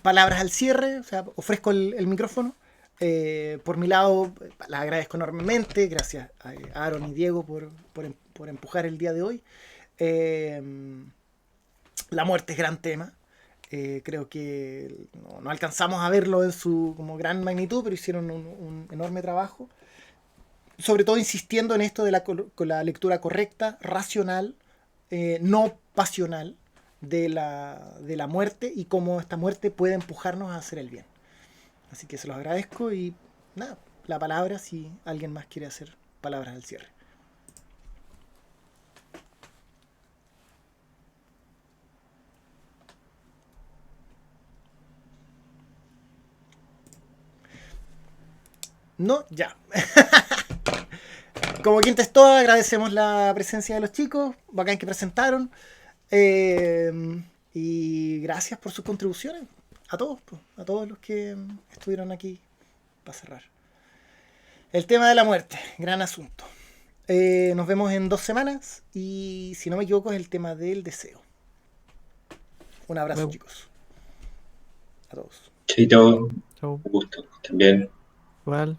palabras al cierre, o sea, ofrezco el micrófono. Por mi lado, les agradezco enormemente. Gracias a Aaron y Diego por empujar el día de hoy. La muerte es gran tema. Creo que no alcanzamos a verlo en su como gran magnitud, pero hicieron un enorme trabajo. Sobre todo insistiendo en esto de con la lectura correcta, racional, no pasional de la muerte y cómo esta muerte puede empujarnos a hacer el bien. Así que se los agradezco y nada, la palabra si alguien más quiere hacer palabras al cierre. No, ya. Como quinta es toda, agradecemos la presencia de los chicos, bacán que presentaron. Y gracias por sus contribuciones. A todos, pues, a todos los que estuvieron aquí para cerrar. El tema de la muerte, gran asunto. Nos vemos en 2 semanas y si no me equivoco es el tema del deseo. Un abrazo, Luego. chicos. A todos. Chaito, Chau. un gusto también. Igual.